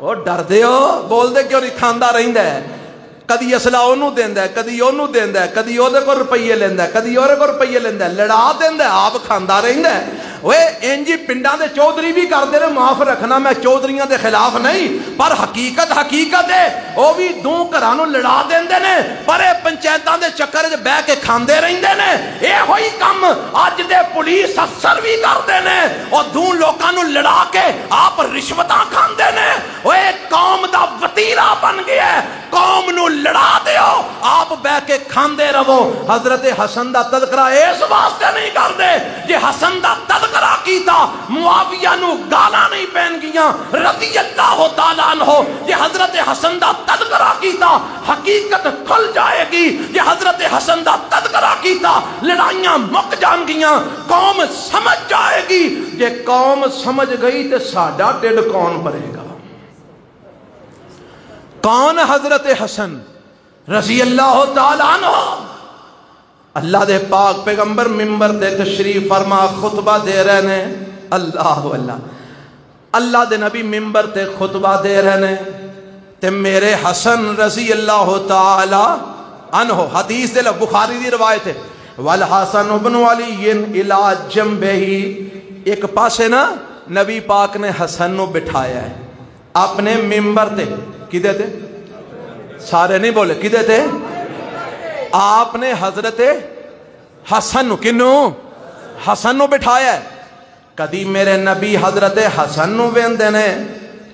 وہ ڈر دے ہو, بول دے کیوں نہیں, کھاندا رہندا ہے. کدی اسلحہ اونوں دیندا ہے, کدی اونوں دیندا ہے, کدی اودے کول روپیے لیندا ہے, کدی اودے کول روپیے لیندا ہے, لڑا دیندا ہے, آپ کھاندا رہندا ہے. اوے انجی پنڈاں دے چودھری بھی کردے نے, معاف رکھنا میں چودھریاں دے خلاف نہیں, پر حقیقت ہے او بھی دو گھراں نوں لڑا دیندے نے, پر اے پنچایتاں دے چکر وچ بیٹھ کے کھاندے رہندے نے. اے ہوئی کم اج دے پولیس افسر بھی کردے نے, او دو لوکاں نوں لڑا کے آپ رشوتاں کھاندے نے. اوے قوم دا وتیرا بن گیا ہے, قوم نوں لڑا دیو آپ بیٹھ کے کھاندے رہو. حضرت حسن دا تذکرہ اس واسطے نہیں کردے جے حسن دا تذکرہ کیتا معاویہ نو گالاں نہیں پہن گیاں رضی اللہ تعالی عنہ. یہ حضرت حسن دا تذکرہ کیتا حقیقت کھل جائے گی. یہ حضرت حسن دا تذکرہ کیتا لڑائیاں مک جان گیاں, قوم سمجھ جائے گی. یہ قوم سمجھ گئی تے ساڈا ٹھڈ کون بھرے گا؟ کون حضرت حسن؟ رضی اللہ تعالیٰ عنہ اللہ دے پاک پیغمبر ممبر دے تشریف فرما خطبہ دے رہے نے. اللہ اللہ دے نبی ممبر تے خطبہ دے رہے نے تے میرے حسن رضی اللہ تعالی عنہ حدیث دے بخاری دی روایت ہے والحسن ابن علی الی جنبہ ایک پاسے نا نبی پاک نے حسن نو بٹھایا ہے اپنے ممبر تے. کدے تے؟ سارے نہیں بولے کدے تے؟ آپ نے حضرت حسن کنو حسن نو بٹھایا ہے. کدی میرے نبی حضرت حسن نو ویندے نے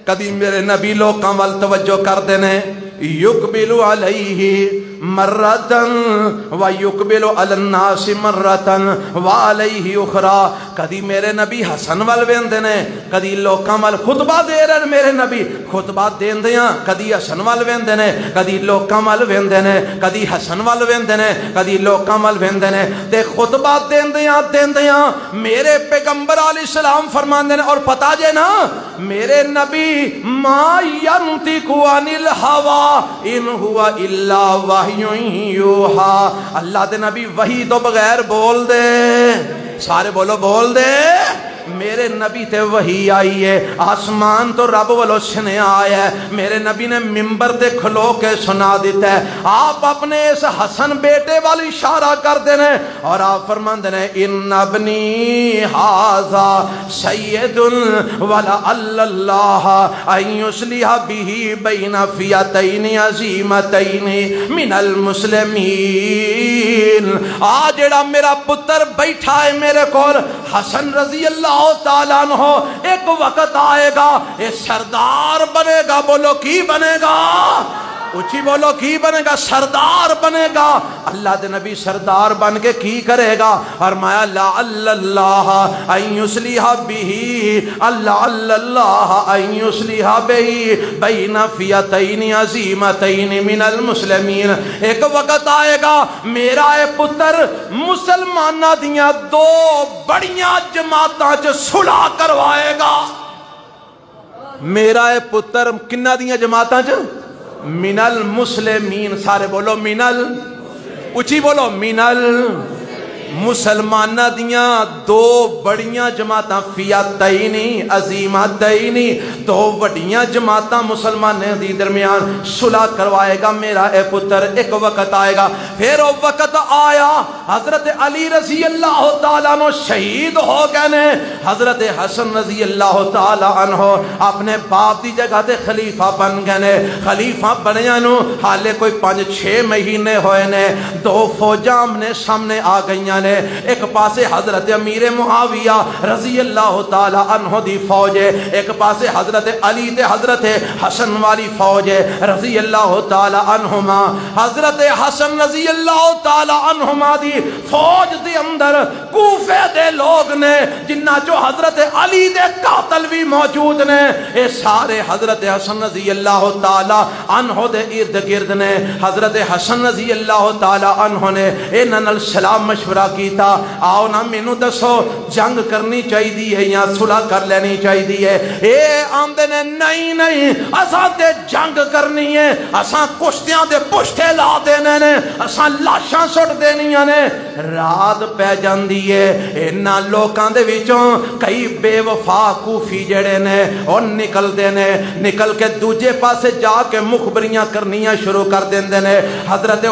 کدی میرے نبی لوکاں وال توجہ کردے نے. یقبل علیہ مرتن و یقبل علی الناس مرتن و علیہ اخرى. کدی میرے نبی حسن وال ویندے نے کدی لوکاں وال خطبہ دے رہے میرے نبی خطبہ دیندیاں کدی حسن وال ویندے نے کدی لوکاں وال ویندے نے کدی حسن وال ویندے نے کدی لوکاں وال ویندے نے تے خطبہ دیندیاں میرے پیغمبر علیہ السلام فرماندے نے اور پتہ جے نا میرے نبی ما ینطق عن الہوا ان ہوا الا وحی یوحا. اللہ دے نبی وحی تو بغیر بول دے. سارے بولو بول دے. میرے نبی تے وحی آئی ہے آسمان تو رب والو سنے آیا ہے میرے نبی نے ممبر تے کھلو کے سنا دیتا ہے. آپ اپنے اس حسن بیٹے والی اشارہ کر دینے اور آپ فرمان دینے ان ابنی حاضا سید ولا اللہ ان یصلح به بین فئتین عظیمتین من المسلمین. آج جڑا میرا پتر بیٹھا ہے میرے کول حسن رضی اللہ تعالیٰ عنہ ایک وقت آئے گا یہ سردار بنے گا. بولو کی بنے گا؟ اچھی بولو کی بنے گا؟ سردار بنے گا. اللہ دے نبی سردار بن کے کی کرے گا؟ فرمایا لعل اللہ ان یصلح به اللہ ان یصلح به بین فئتین عظیمتین من المسلمین. ایک وقت آئے گا میرا اے پتر مسلمانہ دیاں دو بڑیاں جماعتاں چ صلح کروائے گا. میرا اے پتر کنہ دیاں جماعتاں چ من المسلمین. سارے بولو منل اچھی بولو منل مسلمانہ دیاں دو بڑیاں جماعتاں فئتین عظیمتین دو بڑیاں جماعتاں مسلمانوں دی درمیان صلح کروائے گا میرا اے پتر. ایک وقت آئے گا پھر وہ وقت آیا حضرت علی رضی اللہ تعالیٰ عنہ شہید ہو گئے نے. حضرت حسن رضی اللہ تعالیٰ عنہ اپنے باپ دی جگہ تے خلیفہ بن گئے نے. خلیفہ بنیا نو حالے کوئی 5-6 مہینے ہوئے نے. دو فوجاں نے سامنے آ گئیاں نے. ایک پاسے حضرت امیر معاویہ رضی اللہ تعالی عنہ دی فوج ہے ایک پاسے حضرت علی تے حضرت حسن والی فوج ہے رضی اللہ تعالی عنہما. حضرت حسن رضی اللہ تعالی عنہما دی فوج دے اندر کوفے دے لوگ نے جنہ جو حضرت علی دے قاتل بھی موجود نے. اے سارے حضرت حسن رضی اللہ تعالی عنہ دے ارد گرد نے. حضرت حسن رضی اللہ تعالی عنہ نے انہاں نال سلام مشورہ کیتا آؤ نا مینوں دسو جنگ کرنی چاہیے یا صلح کر لینی چاہیے. اے آندے نے نہیں اساں تے جنگ کرنی ہے اساں کشتیاں دے پشتے لا دینے نے اساں لاشاں سٹ دینیاں نے. رات پہ جاندی ہے انہاں لوکاں دے وچوں کئی بے وفا کوفی جڑے نے اور نکل دے نے نکل کے دوجے پاسے جا کے مخبریاں کرنیاں شروع کر دیندے نے. حضرت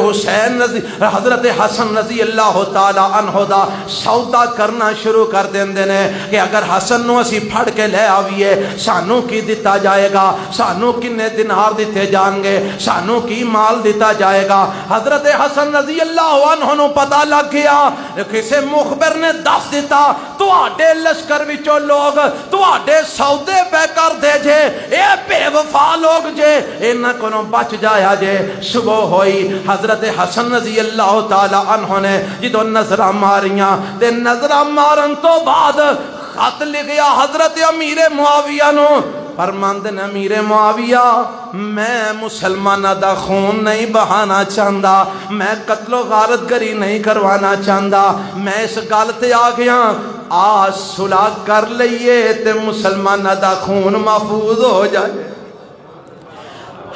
حضرت حسن رضی اللہ تعالی عنہ دا سودا کرنا شروع کر دیندے نے کہ اگر حسن نو اسی پھڑ کے لے آویے سانو کی دیتا جائے گا سانو کنے دینار دیتے جان گے سانو کی مال دیتا جائے گا. حضرت حسن رضی اللہ عنہ نو پتہ لگ گیا کسے مخبر نے دس دیتا تواڈے لشکر وچوں لوگ تواڈے سودے پہ کر دے جے اے بے وفا لوگ جے انہاں کولوں بچ جایا جے. صبح ہوئی حضرت حسن رضی اللہ تعالی عنہ نے جدوں نظرہ ماریاں تے نظرہ مارن تو بعد خط لکھیا حضرت امیر معاویہ نو. فرماندن امیر معاویہ میں مسلمانہ دا خون نہیں بہانا چاہندا میں قتل و غارت گری نہیں کروانا چاہندا میں اس گل تے آ گیا آج صلح کر لئیے تے مسلمانہ دا خون محفوظ ہو جائے.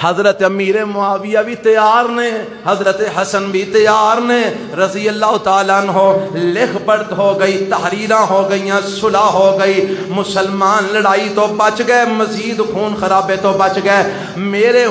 حضرت امیر معاویہ بھی تیار نے، حضرت حسن بھی تیار نے رضی اللہ تعالیٰ عنہ۔ لکھ پڑھ ہو گئی، تحریراں ہو گئیاں، صلح ہو گئی، مسلمان لڑائی تو بچ گئے، مزید خون خرابے تو بچ گئے۔ میرے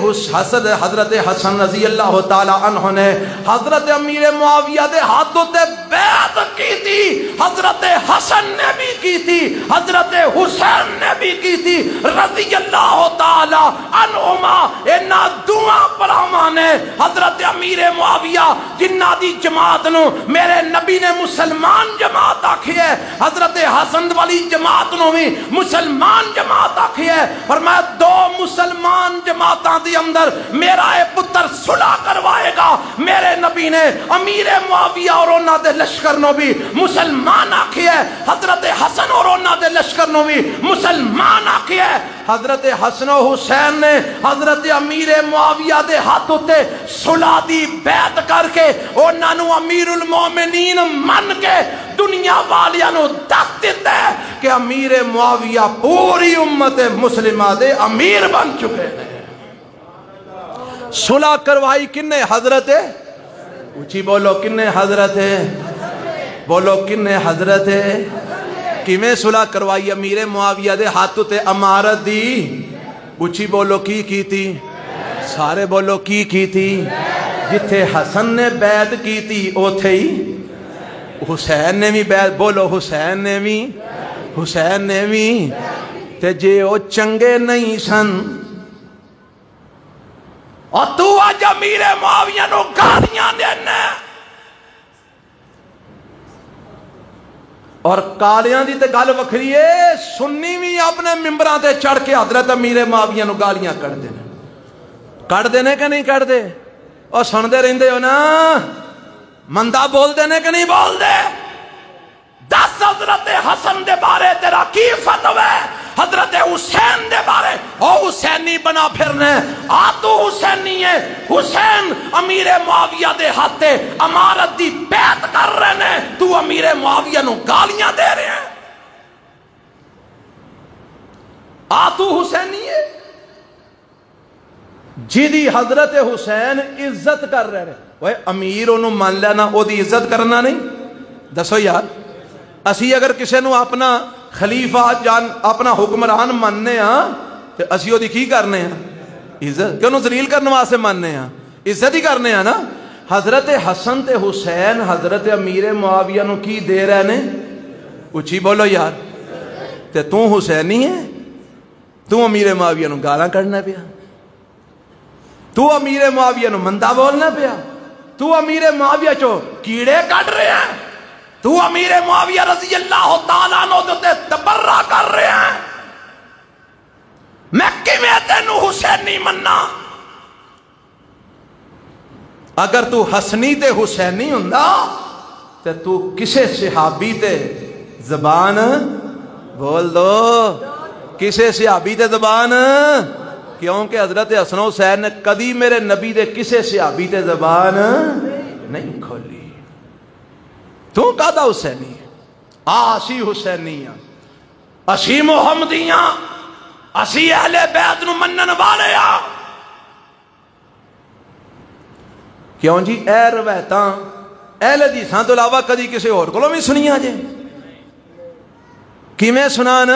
حضرت حسن رضی اللہ تعالیٰ عنہ نے حضرت امیر معاویہ دے ہاتھوں تے بیعت کی تھی، حضرت حسن نے بھی کی تھی، حضرت حسین نے بھی کی تھی رضی اللہ تعالیٰ عنہما۔ اینا دعا پراواں نے حضرت امیر معاویہ جنہ دی جماعت نو میرے نبی نے مسلمان جماعت آکھی ہے، حضرت حسن والی جماعت نو بھی مسلمان جماعت آکھی ہے، اور میں دو مسلمان جماعتاں دی اندر میرا اے پتر صلح کروائے گا۔ میرے نبی نے امیر معاویہ اور انہاں دے لشکر نو بھی مسلمان آکھی ہے، حضرت حسن اور انہاں دے لشکر نو بھی مسلمان آکھی ہے۔ حضرت حسن و حسین نے حضرت امیر معاویہ دے ہاتھوں تے صلح دی بیعت کر کے انہاں نو امیر المومنین من کے دنیا والیاں نو دس دیتا ہے کہ امیر معاویہ پوری امت مسلمہ دے امیر بن چکے ہیں۔ صلح کروائی کنے؟ حضرت اونچی بولو، کنے؟ حضرت بولو، کنے؟ حضرت کیویں صلح کروائی؟ امیر معاویہ دے ہاتھوں تے امارت دی، اونچی بولو، کی تھی؟ سارے بولو کی تھی؟ جتھے حسن نے بیعت کی تھی اوتھے ہی حسین نے بھی بیعت، بولو حسین نے بھی تے جے او چنگے نہیں سن اور تو آج امیر معاویہ نو گالیاں دینا اور کالیاں دی تے گل وکھری ہے، سنی بھی اپنے ممبراں تے چڑھ کے حضرت امیر معاویہ نو گالیاں کڑ دینے کہ نہیں کڑ دے؟ اور سن دے رہندے ہو نا، مندہ بول دینے کہ نہیں بول دے؟ دس حضرت حسن دے بارے تیرا کی فتوی ہے؟ حضرت حسین دے بارے او حسینی بنا پھرنے، تو حسینی ہے، حسین امیر معاویہ دے ہاتھے امارت دی بیعت کر رہے ہیں، تو امیر معاویہ نو گالیاں دے رہے ہیں۔ تو حسینی ہے جی دی حضرت حسین عزت کر رہے ہیں۔ وہ امیر انہوں مان لینا، او دی عزت کرنا نہیں؟ دسو یار، اسی اگر کسے نو اپنا خلیفہ جان اپنا حکمران ماننے ہاں تو اسی او دی کی کرنے ہیں؟ عزت کیوں ذلیل کرنے واسطے ماننے ہاں؟ عزت ہی کرنے ہیں نا۔ حضرت حسن تے حسین حضرت امیر معاویہ نو کی دے رہے نے؟ اچھی بولو یار، تے تو حسینی ہے، تو امیر معاویہ نو گالاں کرنا پیا، تو امیر معاویہ نو مندہ بولنا پیا، تو امیر معاویہ چو کیڑے کٹ رہے ہیں، تو امیر معاویہ رضی اللہ تعالیٰ عنہ تے تبرہ کر رہے ہیں۔ میں کیویں تینوں حسینی مننا؟ اگر تو حسنی تے حسینی ہوندا تے تو کسے صحابی تے زبان بول دو، کسے صحابی تے زبان، کیونکہ حضرت حسن و حسین نے کدی میرے نبی دے کسے صحابی تے زبان نہیں کھولی۔ تو کہتا حسینی ہے؟ اسی حسینی ہیں، اسی محمدیاں، اسی اہل بیت نو منن والے ہیں۔ کیوں جی؟ اے روایتاں اہل حدیثاں تو علاوہ کدی کسی اور کولوں بھی سنیاں جے؟ کیویں سنان؟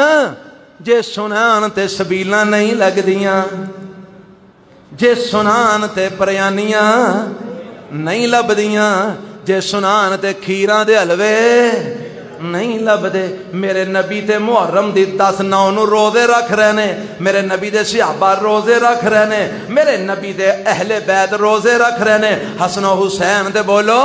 جے سنان تے سبیلاں نہیں لگدیاں، جے سنان تے پریانیاں نہیں لبدیاں، جے سنان تے کھیراں دے حلوے نہیں لبدے۔ میرے نبی تے محرم دی 10/9 نو روزے رکھ رہے نے، میرے نبی دے صحابہ روزے رکھ رہے نے، میرے نبی دے اہل بیت روزے رکھ رہے نے، حسن و حسین دے بولو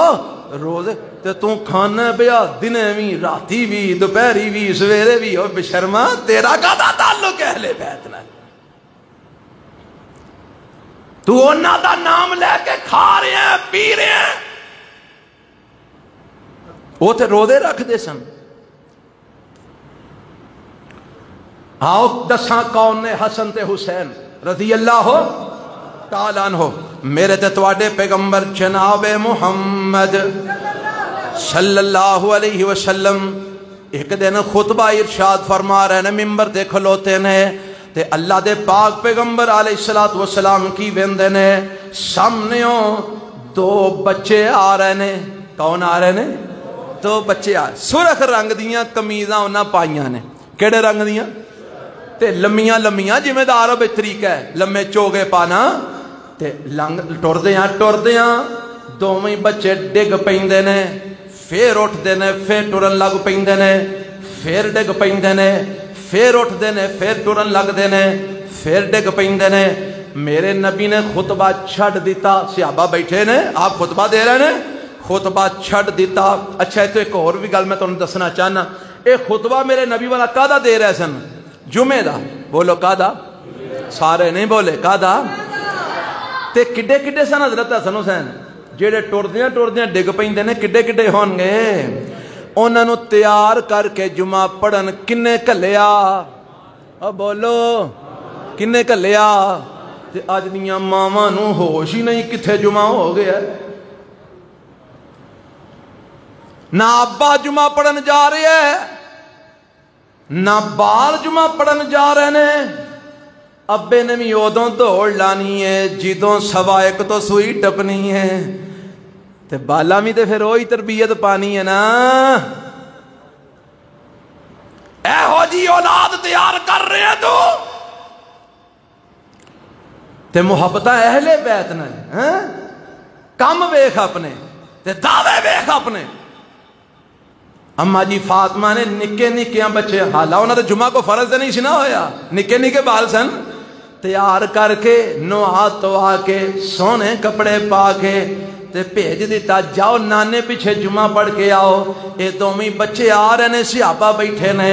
روزے تے تو کھانا پیا دنے بھی، راتی بھی، دوپہری بھی، سویرے بھی۔ اور بشرما تیرا کہتا تعلق اہل بیت نال؟ تو انہاں دا نام لے کے کھا رہے ہیں، پی رہے ہیں، وہ تے روزے رکھ دے سن۔ آؤ دساں کون نے حسن تے حسین رضی اللہ تعالیٰ عنہ میرے تے تواڈے پیغمبر جناب محمد صلی اللہ علیہ وسلم ایک دن خطبہ ارشاد فرما رہے نے، ممبر تے کھلوتے نے، تے اللہ دے پاک پیغمبر علیہ الصلوۃ والسلام کی ویندے نے سامنےوں دو بچے آ رہے نے. کون آ رہے نے؟ دو بچے آ. سرخ رنگ دیاں قمیضاں انہاں پائیاں نے. کیڑے رنگ دیاں؟ تے لمیاں لمیاں جویں دا عرب طریقہ ہے لمے چوگے پانا. تے لنگ ٹردیاں دوویں بچے ڈگ پیندے نے پھر اٹھدے نے پھر ٹرن لگ پیندے نے پھر ڈگ پیندے نے پھر اٹھدے نے پھر ٹرن لگدے نے پھر ڈگ پیندے نے. میرے نبی نے خطبہ چھڈ دیتا. صحابہ بیٹھے نے آپ خطبہ دے رہے نے خطبہ چھڈ دیتا. اچھا تو ایک اور بھی گل میں تمہیں دسنا چاہنا. اے خطبہ میرے نبی والا کادا دے رہے سن؟ جمعے دا. بولو کادا؟ سارے نہیں بولے کادا. تے کڈے کڈے سن حضرت حسن حسین جیڑے ٹردیاں ڈگ پیندے نے کڈے کڈے ہون گے. انہاں نو تیار کر کے جمعہ پڑھن کنے کھلیا؟ او بولو کنے کھلیا؟ تے اج دیاں ماواں نو ہوش ہی نہیں کتھے جمعہ ہو گیا. نہ ابا جمعہ پڑھن جا رہے ہے نہ بال جمعہ پڑھن جا رہے نے. ابے نے بھی ادوں دوڑ لانی ہے جدوں 1:15 تو سوئی ٹپنی ہے تے بالا بھی تے پھر وہی تربیت پانی ہے نا. ایہو جی اولاد تیار کر رہے ہیں تو تے محبت اہل بیت نے کم ویخ اپنے تے دعوے ویخ اپنے. اما جی فاطمہ نے نکے نکیاں بچے حالا انہوں نے جمعہ کو فرض نہیں سنا ہویا نکے نکے بال سن تیار کر کے نوہا تو آ کے سونے کپڑے پا کے تے بھیج دیتا جاؤ نانے پیچھے جمعہ پڑھ کے آؤ. اے دومی بچے آ رہے نے صحابہ بیٹھے نے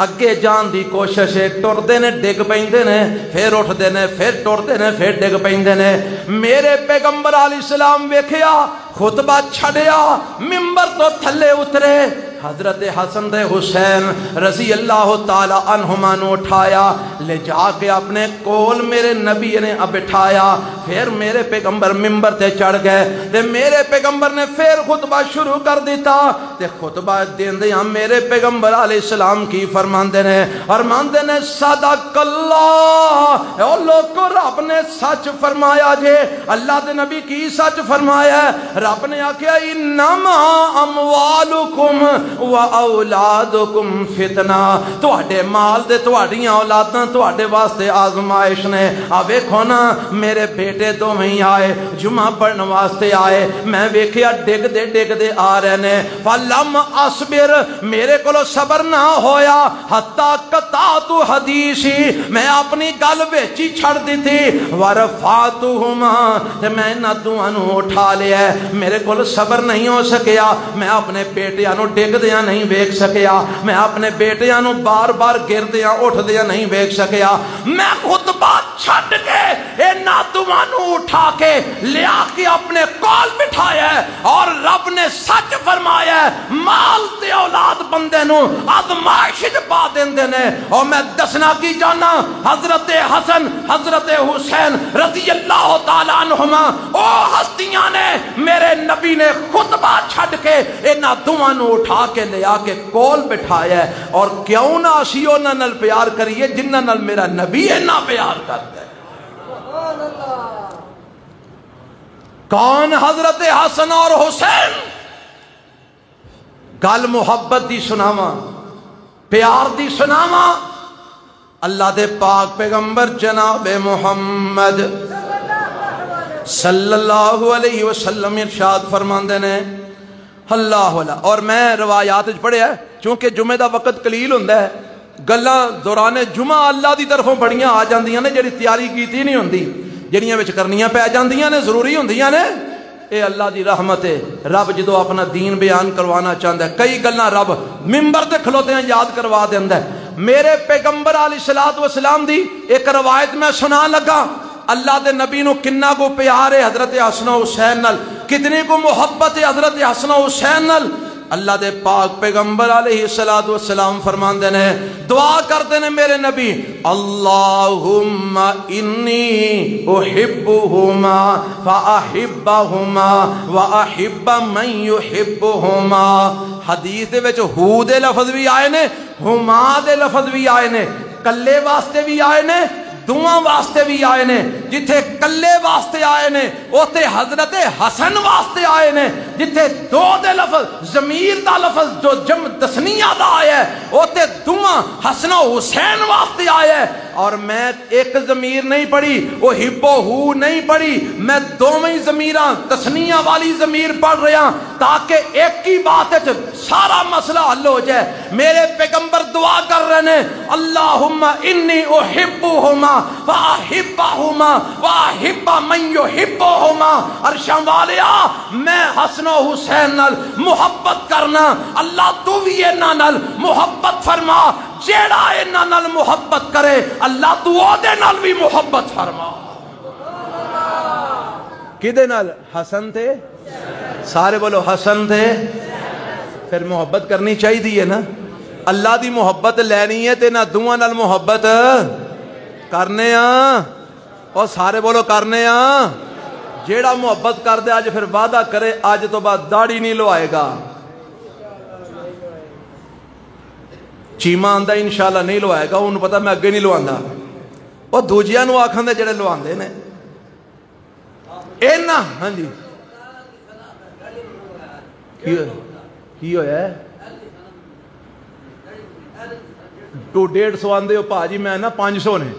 اگے جان دی کوشش ہے ٹردے نے ڈگ پیندے نے پھر اٹھدے نے پھر ٹردے نے پھر ڈگ پیندے نے. میرے پیغمبر علیہ السلام ویکھیا خطبہ چھڑیا منبر تو تھلے اترے حضرت حسن دے حسین رضی اللہ تعالی عنہما نو اٹھایا لے جا کے اپنے کول میرے نبی نے بٹھایا. پھر میرے پیغمبر منبر تے چڑھ گئے تے میرے پیغمبر نے پھر خطبہ شروع کر دیتا. تے خطبہ دیندیاں میرے پیغمبر علیہ السلام کی فرماندے نے صدق اللہ. او لوگو رب نے سچ فرمایا جے. اللہ دے نبی کی سچ فرمایا ہے؟ رب نے آکھیا انما اموالکم و اولادکم فتنہ. تواڈے مال دے تواڈیاں اولاداں تواڈے واسطے آزمائش نے. آ ویکھو نا میرے بیٹے دوویں آئے جمعہ پڑھن واسطے آئے میں ویکھیا ڈگ دے آ رہے نے. فلم اصبر میرے کولو صبر نہ ہویا حتی قطعت حدیثی میں اپنی گل وچ ہی چھڑ دتی. ورفعتہما تے میں انہاں دوواں نو اٹھا لیا. میرے کول صبر نہیں ہو سکیا میں اپنے بیٹیاں نو ڈگ دیاں نہیں ویکھ سکیا میں اپنے بیٹیاں نو بار بار گردیاں اٹھدیاں نہیں ویکھ سکیا. میں خطبہ چھڈ کے انہاں دوواں نو اٹھا کے لیا کے اپنے کول بٹھایا ہے. اور رب نے سچ فرمایا ہے مال تے اولاد بندے نو آزمائش پا دیندے نے. اور میں دسنا کی جانا حضرت حسن حضرت حسین رضی اللہ تعالی عنہما او ہستیاں نے میرے نبی نے خطبہ چھڈ کے انہاں دوواں نو اٹھا کے لیا کے کول بٹھایا ہے. اور کیوں نہ اسی انہاں نال پیار کریے جنہاں نال میرا نبی اتنا پیار کرتا ہے. کون؟ حضرت حسن اور حسین. گل محبت دی سناواں پیار دی سناواں. اللہ دے پاک پیغمبر جناب محمد صلی اللہ علیہ وسلم ارشاد فرماندے نے اللہ اللہ. اور میں روایات پڑھیا ہے چونکہ جمعے دا وقت قلیل ہوندا ہے گلاں دوران جمعہ اللہ دی طرفوں بڑیاں آ جاندیاں نے جڑی تیاری کیتی نہیں ہوندی جڑیاں وچ کرنیاں پہ جاندیاں نے ضروری ہوندیاں نے. اے اللہ دی رحمت ہے. رب جدو اپنا دین بیان کروانا چاہتا ہے کئی گلاں رب منبر تے کھلوتے ہیں یاد کروا دیندا ہے. میرے پیغمبر علیہ الصلوۃ والسلام دی ایک روایت میں سنا لگا. اللہ دے نبی نو کنا کو پیار ہے حضرت حسن و حسین نال کتنی کو محبت ہے حضرت حسن و حسین نال. اللہ دے پاک پیغمبر علیہ الصلوۃ والسلام فرماندے نے دعا کرتے نے میرے نبی اللہم انی احبہما فاحبہما واحب من یحبہما. حدیث دے وچ ہو دے لفظ بھی آئے نے ہما دے لفظ بھی آئے نے. کلے واسطے بھی آئے نے دعا واسطے بھی آئے نے جتھے کلے واسطے آئے نے اوتے حضرت حسن واسطے آئے نے جتھے دو دے لفظ ضمیر دا لفظ جو جمع تثنیہ دا آیا ہے اوتے دعا حسن و حسین واسطے آیا ہے اور میں ایک ضمیر نہیں پڑھی وہ ہب و ہو نہیں پڑھی میں دوویں ضمیراں تثنیہ والی ضمیر پڑھ رہا تاکہ ایک ہی بات ہے سارا مسئلہ حل ہو جائے میرے پیغمبر دعا کر رہے ہیں اللہم انی احبہما واحبہما واحب من یحبہما عرشاں والیا میں حسن و حسین نال محبت کرنا اللہ تو بھی انہاں نال محبت فرما جیڑا انہاں نال محبت کرے اللہ تو او دے نال بھی محبت فرما کدے نال حسن تھے سارے بولو حسن تھے پھر محبت کرنی چاہیے نا اللہ دی محبت لینی ہے تے نہ دعا نال محبت کرنے اور سارے بولو کرنے جیڑا محبت کر دے آج پھر وعدہ کرے آج تو بعد داڑھی نہیں لوائے گا چیما آندا انشاءاللہ نہیں لوائے گا انہوں پتا میں اگے نہیں لواندا اور دوجیاں نو آکھاں دے جڑے لواندے نے اینا ہاں جی کی ہویا ہے 250 آندے ہو پاجی میں نا 500 نے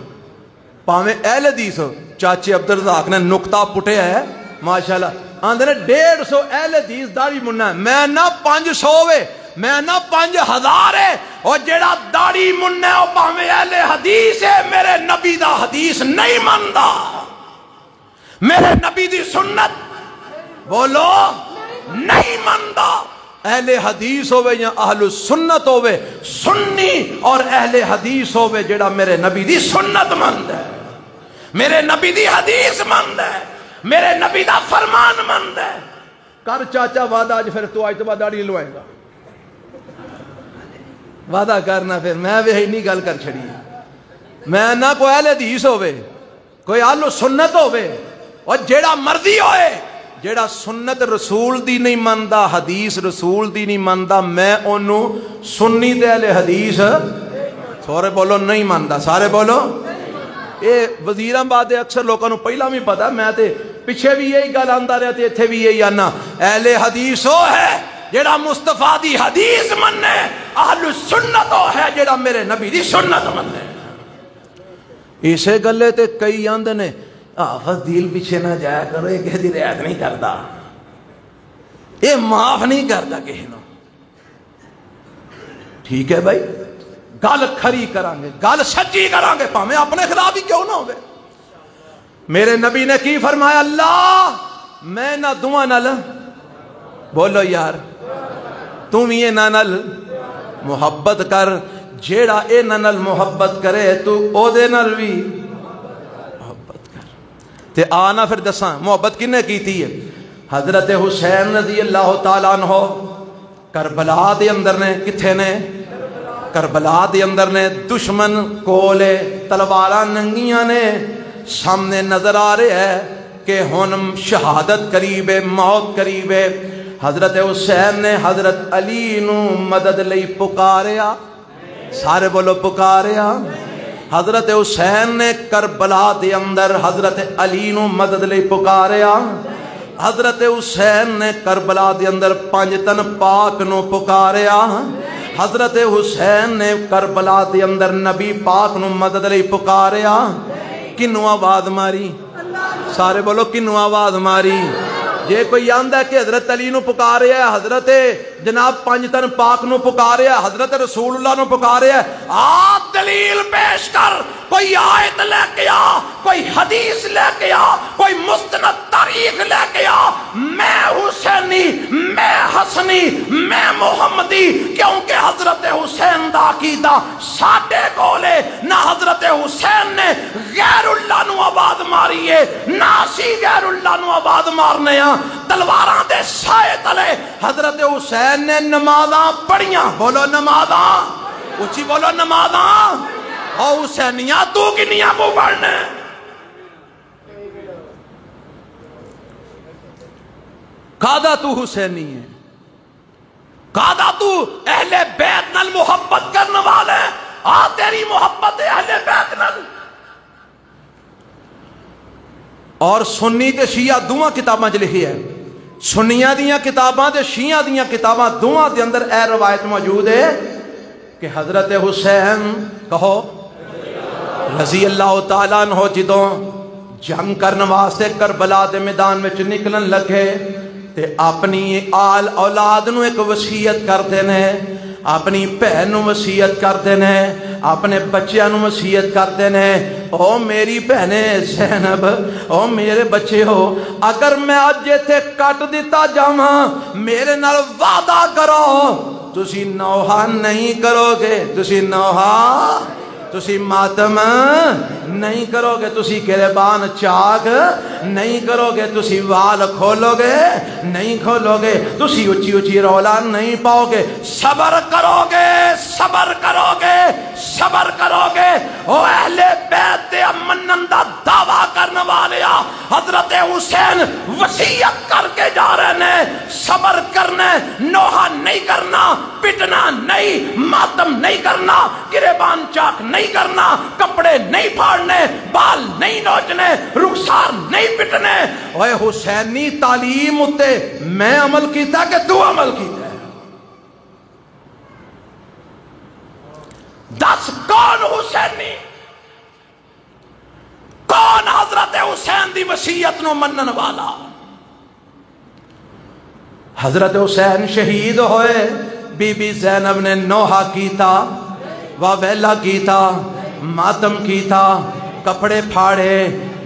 پاویں اہل حدیث چاچے عبدالرزاق نے نقطہ پٹے ہے ماشاءاللہ آندے نے 150 اہل حدیث داڑھی مننا ہے میں نا 500 وے میں نا 5000 ہے اور جیڑا داڑھی مننا ہے وہ پاویں اہل حدیث ہے میرے نبی دا حدیث نہیں مندا میرے نبی دی سنت بولو نہیں مندا اہل حدیث ہوئے یا اہل سنت ہوئے سنی اور اہل حدیث ہوئے جڑا میرے نبی دی سنت مند ہے میرے نبی دی حدیث مند ہے میرے نبی دا فرمان مند ہے کر چاچا وعدہ آج پھر تو آج تو بعد داڑھی لوائے گا وعدہ کرنا پھر میں بھی نہیں گل کر چھڑی میں نہ کوئی اہل حدیث ہوئے کوئی اہل سنت ہوئے اور جیڑا مرضی ہوئے جیڑا سنت رسول دی نہیں مندا حدیث رسول دی نہیں مندا میں انہوں سنی دے اہل حدیث سارے بولو نہیں مندا سارے بولو اے وزیراں بات اکثر لوگوں نے پہلا بھی پتا میں تے پیچھے بھی یہی گل آندا رہا تے ایتھے بھی یہی آنا اہل حدیث وہ ہے جیڑا مصطفیٰ دی حدیث مننے اہل سنت وہ ہے جیڑا میرے نبی دی سنت مننے اسے گلے تے کئی آندے نے آفت دیل پیچھے نہ جایا کرو یہ کہہ دی رعایت نہیں کرتا یہ معاف نہیں کرتا کہنا ٹھیک ہے بھائی گل کھری کرانگے گل سچی کرانگے پاہمیں اپنے خلاف ہی کیوں نہ ہوگے میرے نبی نے کی فرمایا اللہ میں نہ دعا نل بولو یار تم یہ نہ نل محبت کر جیڑا اے نہ نل محبت کرے تو او دے نل بھی تے آنا پھر دساں محبت کنے کی تھی ہے حضرت حسین رضی اللہ تعالیٰ عنہ کربلا دے اندر نے کتھے نے کربلا دے اندر نے دشمن کولے تلواراں ننگیاں نے سامنے نظر آ رہے ہے کہ ہن شہادت قریب ہے موت قریب ہے حضرت حسین نے حضرت علی نو مدد لئی پکاریا سارے بولو پکاریا حضرت حسین نے کربلا دے اندر حضرت علی نو مدد لئی پکاریا حضرت حسین نے کربلا دے اندر 5 تن پاک نو پکاریا حضرت حسین نے کربلا دے اندر نبی پاک نو مدد لئی پکاریا کنو آواز ماری سارے بولو کنو آواز ماری جے کوئی آندہ ہے کہ حضرت علی نو پکارے ہے حضرت جناب 5 تن پاک نو پکارے ہے حضرت رسول اللہ نو پکارے ہے دلیل پیش کر کوئی آیت لے کے آ کوئی حدیث لے کے آ کوئی مستند تاریخ لے کے آ میں حسینی میں حسنی میں محمدی کیونکہ حضرت حسین دا عقیدہ ساڈے کولے نہ حضرت حسین نے غیر اللہ نو آواز ماری ہے نہ اسی غیر اللہ نو آواز مارنے ہیں تلواراں دے سائے تلے حضرت حسین نے نمازاں پڑھیاں بولو نمازاں اچھی بولو نمازاں او حسینیاں تو کنیاں کو پڑھنے کادا تو حسینی ہے کادا تو اہل بیت نال محبت کرنے والے تیری محبت اہل بیت نال. اور سنی تے شیعہ دوواں کتاباں چ لکھی ہے. سنیاں دیاں کتاباں تے شیعہ دیاں کتاباں دوواں دے اندر اے روایت موجود ہے کہ حضرت حسین کہو رضی اللہ تعالیٰ عنہ جدوں جنگ کرنے واسطے کربلا دے میدان میں نکلن لگے تے اپنی آل اولاد نو ایک وصیت کرتے نے, اپنی بہن نو وصیت کرتے نے, اپنے بچیاں نو وصیت کرتے نے, او میری بہنیں زینب, او میرے بچے ہو, اگر میں اج ایتھے کٹ دیتا جاواں میرے نال وعدہ کرو تسی نوحہ نہیں کرو گے, تسی نوحہ تسی ماتم نہیں کرو گے, تسی گریبان چاک نہیں کرو گے, تسی وال کھولو گے نہیں کھولو گے, تسی اچھی اچھی رولا نہیں پاؤ گے, صبر کرو گے صبر کرو گے صبر کرو گے. او اہل بیت دے منن دا دعویٰ کرنے والے حضرت حسین وصیت کر کے جا رہے ہیں صبر کرنا, نوحہ نہیں کرنا, پٹنا نہیں, ماتم نہیں کرنا, گریبان چاک نہیں کرنا, کپڑے نہیں پھاڑنے, بال نہیں نوچنے, رخسار نہیں پٹنے. اوے حسینی تعلیم اتے میں عمل کیتا کہ تو عمل کیتا ہے؟ دس کون حسینی, کون حضرت حسین دی وصیت نو منن والا؟ حضرت حسین شہید ہوئے, بی بی زینب نے نوحہ کیتا, واویلا کیتا, ماتم کیتا, کپڑے پھاڑے,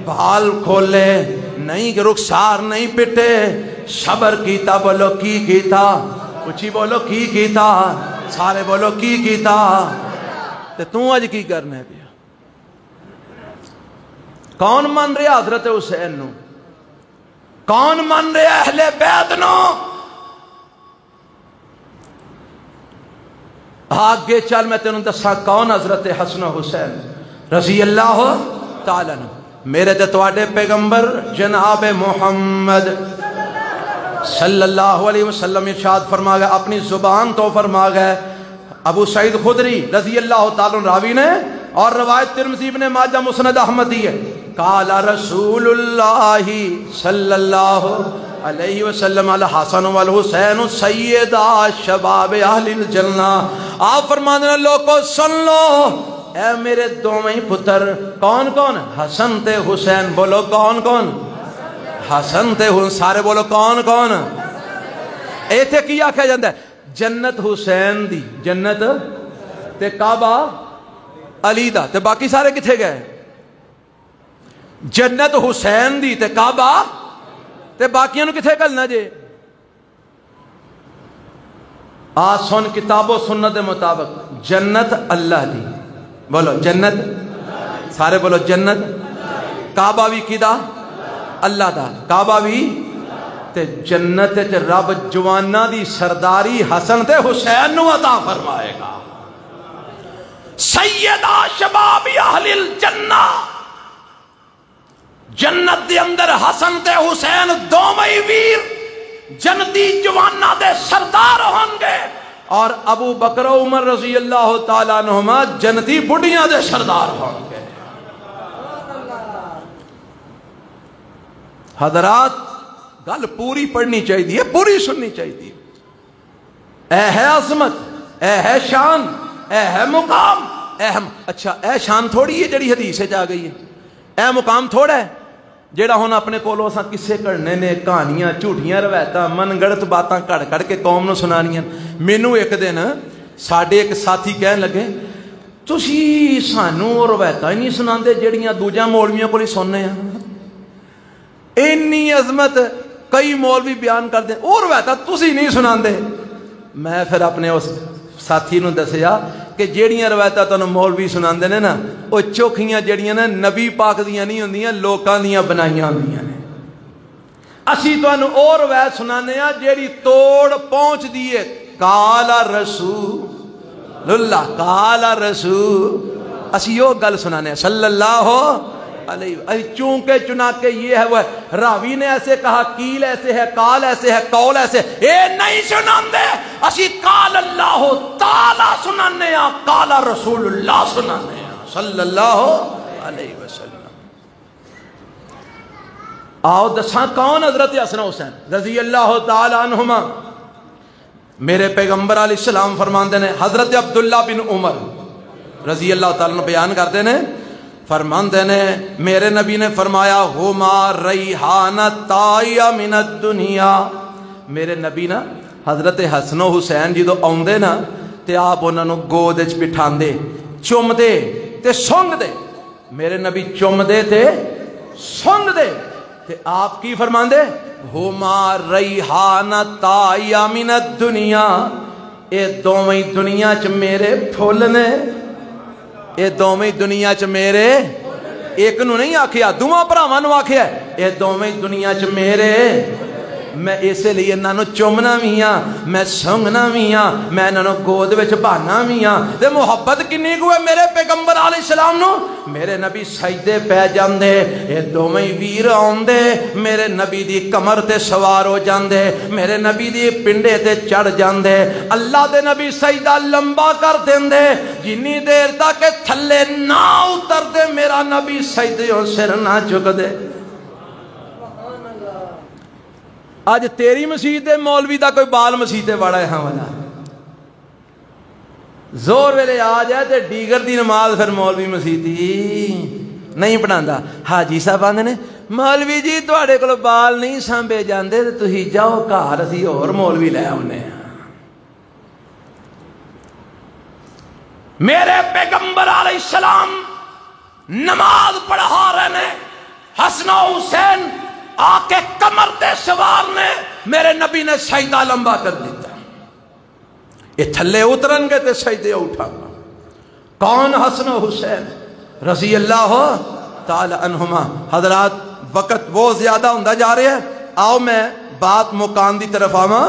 بال کھولے نہیں, رخسار نہیں پٹے, صبر کیتا. بولو کی کیتا, اچھی بولو کی کیتا, سارے بولو کی کیتا. تے تو اج کی کرنا ہے پیا؟ کون من رہا حضرت حسین نو؟ کون من رہا اہل بیت نو؟ آگے چل میں تینوں دسا کون حضرت حسن و حسین رضی اللہ تعالیٰ عنہ. میرے تے تواڈے پیغمبر جناب محمد صلی اللہ علیہ وسلم ارشاد فرما گئے, اپنی زبان تو فرما گئے. ابو سعید خدری رضی اللہ تعالیٰ عنہ راوی نے, اور روایت ترمذی ابن ماجہ مسند احمد دی ہے, قال رسول اللہ صلی اللہ علیہ وسلم الحسن والحسین سیدہ شباب اہل الجنہ. آپ فرمانے لوگوں سن لو, اے میرے دوویں پتر کون کون؟ حسن تے حسین. بولو کون کون؟ حسن تے حسین. سارے بولو کون کون؟ ایتھے کی آکھیا جاندا ہے؟ جنت حسین دی, جنت تے کعبہ علی دا, تے باقی سارے کتھے گئے؟ جنت حسین دی تے کعبہ تے باقیاں نو کتھے گلنا جے؟ آ سن کتاب و سنت دے مطابق جنت اللہ دی. بولو جنت, سارے بولو جنت. کعبہ بھی کدا؟ اللہ دا. کعبہ بھی تے جنت تے رب جوانا دی سرداری حسن تے حسین نو عطا فرمائے گا. سیدہ شباب اہل الجنہ, جنت دے اندر حسن تے حسین دوویں ویر جنتی جوانا دے سردار ہوں گے, اور ابو بکر و عمر رضی اللہ تعالیٰ عنہما جنتی بڑھیاں دے سردار ہوں گے. حضرات گل پوری پڑھنی چاہیے, پوری سننی چاہیے. اے ہے عظمت, اے ہے شان, اے ہے مقام, اچھا اے شان تھوڑی ہے جڑی حدیث آ گئی ہے, اے مقام تھوڑا ہے جیڑا ہن اپنے کولوں اساں قصے کڑنے نے, کہانیاں جھوٹیاں روایتاں من گڑت باتاں کڑ کڑ کے قوم نو سنانیاں. مینوں ایک دن ساڈے ایک ساتھی کہن لگے تسی سانوں روایتاں ہی نہیں سناندے جڑیاں دوجا مولویاں کول ہی سننے ہیں. اینی عظمت کئی مولوی بیان کر دیں, اور روایتاں تسی نہیں سناندے. میں پھر اپنے اس ساتھی نو دسیا کہ جیڑیاں روایتاں تانوں مولوی سناندے نے نا, او چوکھیاں جیڑیاں نے نبی پاک دیاں نہیں ہوندیاں, لوکاں دیاں بنائیاں ہوندیاں نے. اسی تانوں او روایت سنانے ہاں جیڑی توڑ پہنچ دیے قال رسول اللہ, قال رسول. اسی او گل سنانے ہیں صلی اللہ علیہ. چونکہ چنانکہ یہ ہے وہ راوی نے ایسے کہا, کیل ایسے ہے, قال ایسے ہے, قول ایسے, اے نہیں سناندے. اسی قال اللہ تعالی سنا سنانے ہاں قال رسول اللہ سنانے ہاں صلی اللہ علیہ وسلم۔ آؤ دساں کون حضرت حسن حسین رضی اللہ تعالی عنہما؟ میرے پیغمبر علیہ السلام فرماندے نے، حضرت عبداللہ بن عمر رضی اللہ تعالیٰ عنہ بیان کرتے ہیں، فرماندے نے میرے نبی نے فرمایا ہما ریحانہ طائیہ من الدنیا۔ میرے نبی نا حضرت حسن و حسین جدو آندے نا تے آپ انہاں نو گود وچ بٹھاندے، چوم دے تے سونگ دے۔ میرے نبی چوم دے تے سونگ دے تے آپ کی فرماندے ہما ریحانہ طائیہ من الدنیا، اے دوویں دنیا چ میرے پھول نے، اے دوویں دنیا چ میرے، ایک نو نہیں آکھیا دوواں بھراواں نو آکھیا اے دوویں دنیا چ میرے، میں اسے لیے انہاں نو چومنا بھی ہاں، میں سونگنا بھی ہاں، میں انہاں نو گود وچ بہانا بھی ہاں۔ تے محبت کنی کو ہے میرے پیغمبر علیہ السلام نو؟ میرے نبی سجدے پہ جاندے، اے دوویں ویر آندے میرے نبی دی کمر تے سوار ہو جاندے، میرے نبی دی پنڈے تے چڑھ جاندے، اللہ دے نبی سجدہ لمبا کر دیندے، جنی دیر تک تھلے نہ اتر دے میرا نبی سجدے سر نہ چک دے۔ آج تیری مسیح دے مولوی دا کوئی بال مسیح تے بڑا ہے ہاں والا زور ویلے آ جائے تے ڈیگر دی نماز پھر مولوی مسیح دی نہیں پڑھاندا۔ حاجی صاحب آندے نے مولوی جی تواڈے کول بال نہیں سانبے جاندے تے تسی جاؤ گھر اسی اور مولوی لے آونے ہاں۔ میرے پیغمبر علیہ السلام نماز پڑھا رہے نے، حسن و حسین آ کے کمر تے سوار نے، میرے نبی نے سجدہ لمبا کر دیتا، یہ تھلے اترن گے تے سجدے اٹھا گا۔ کون حسن و حسین رضی اللہ تعالی عنہما؟ حضرات وقت وہ زیادہ ہوندہ جا رہے ہیں، آؤ میں بات مکان دی طرف آواں۔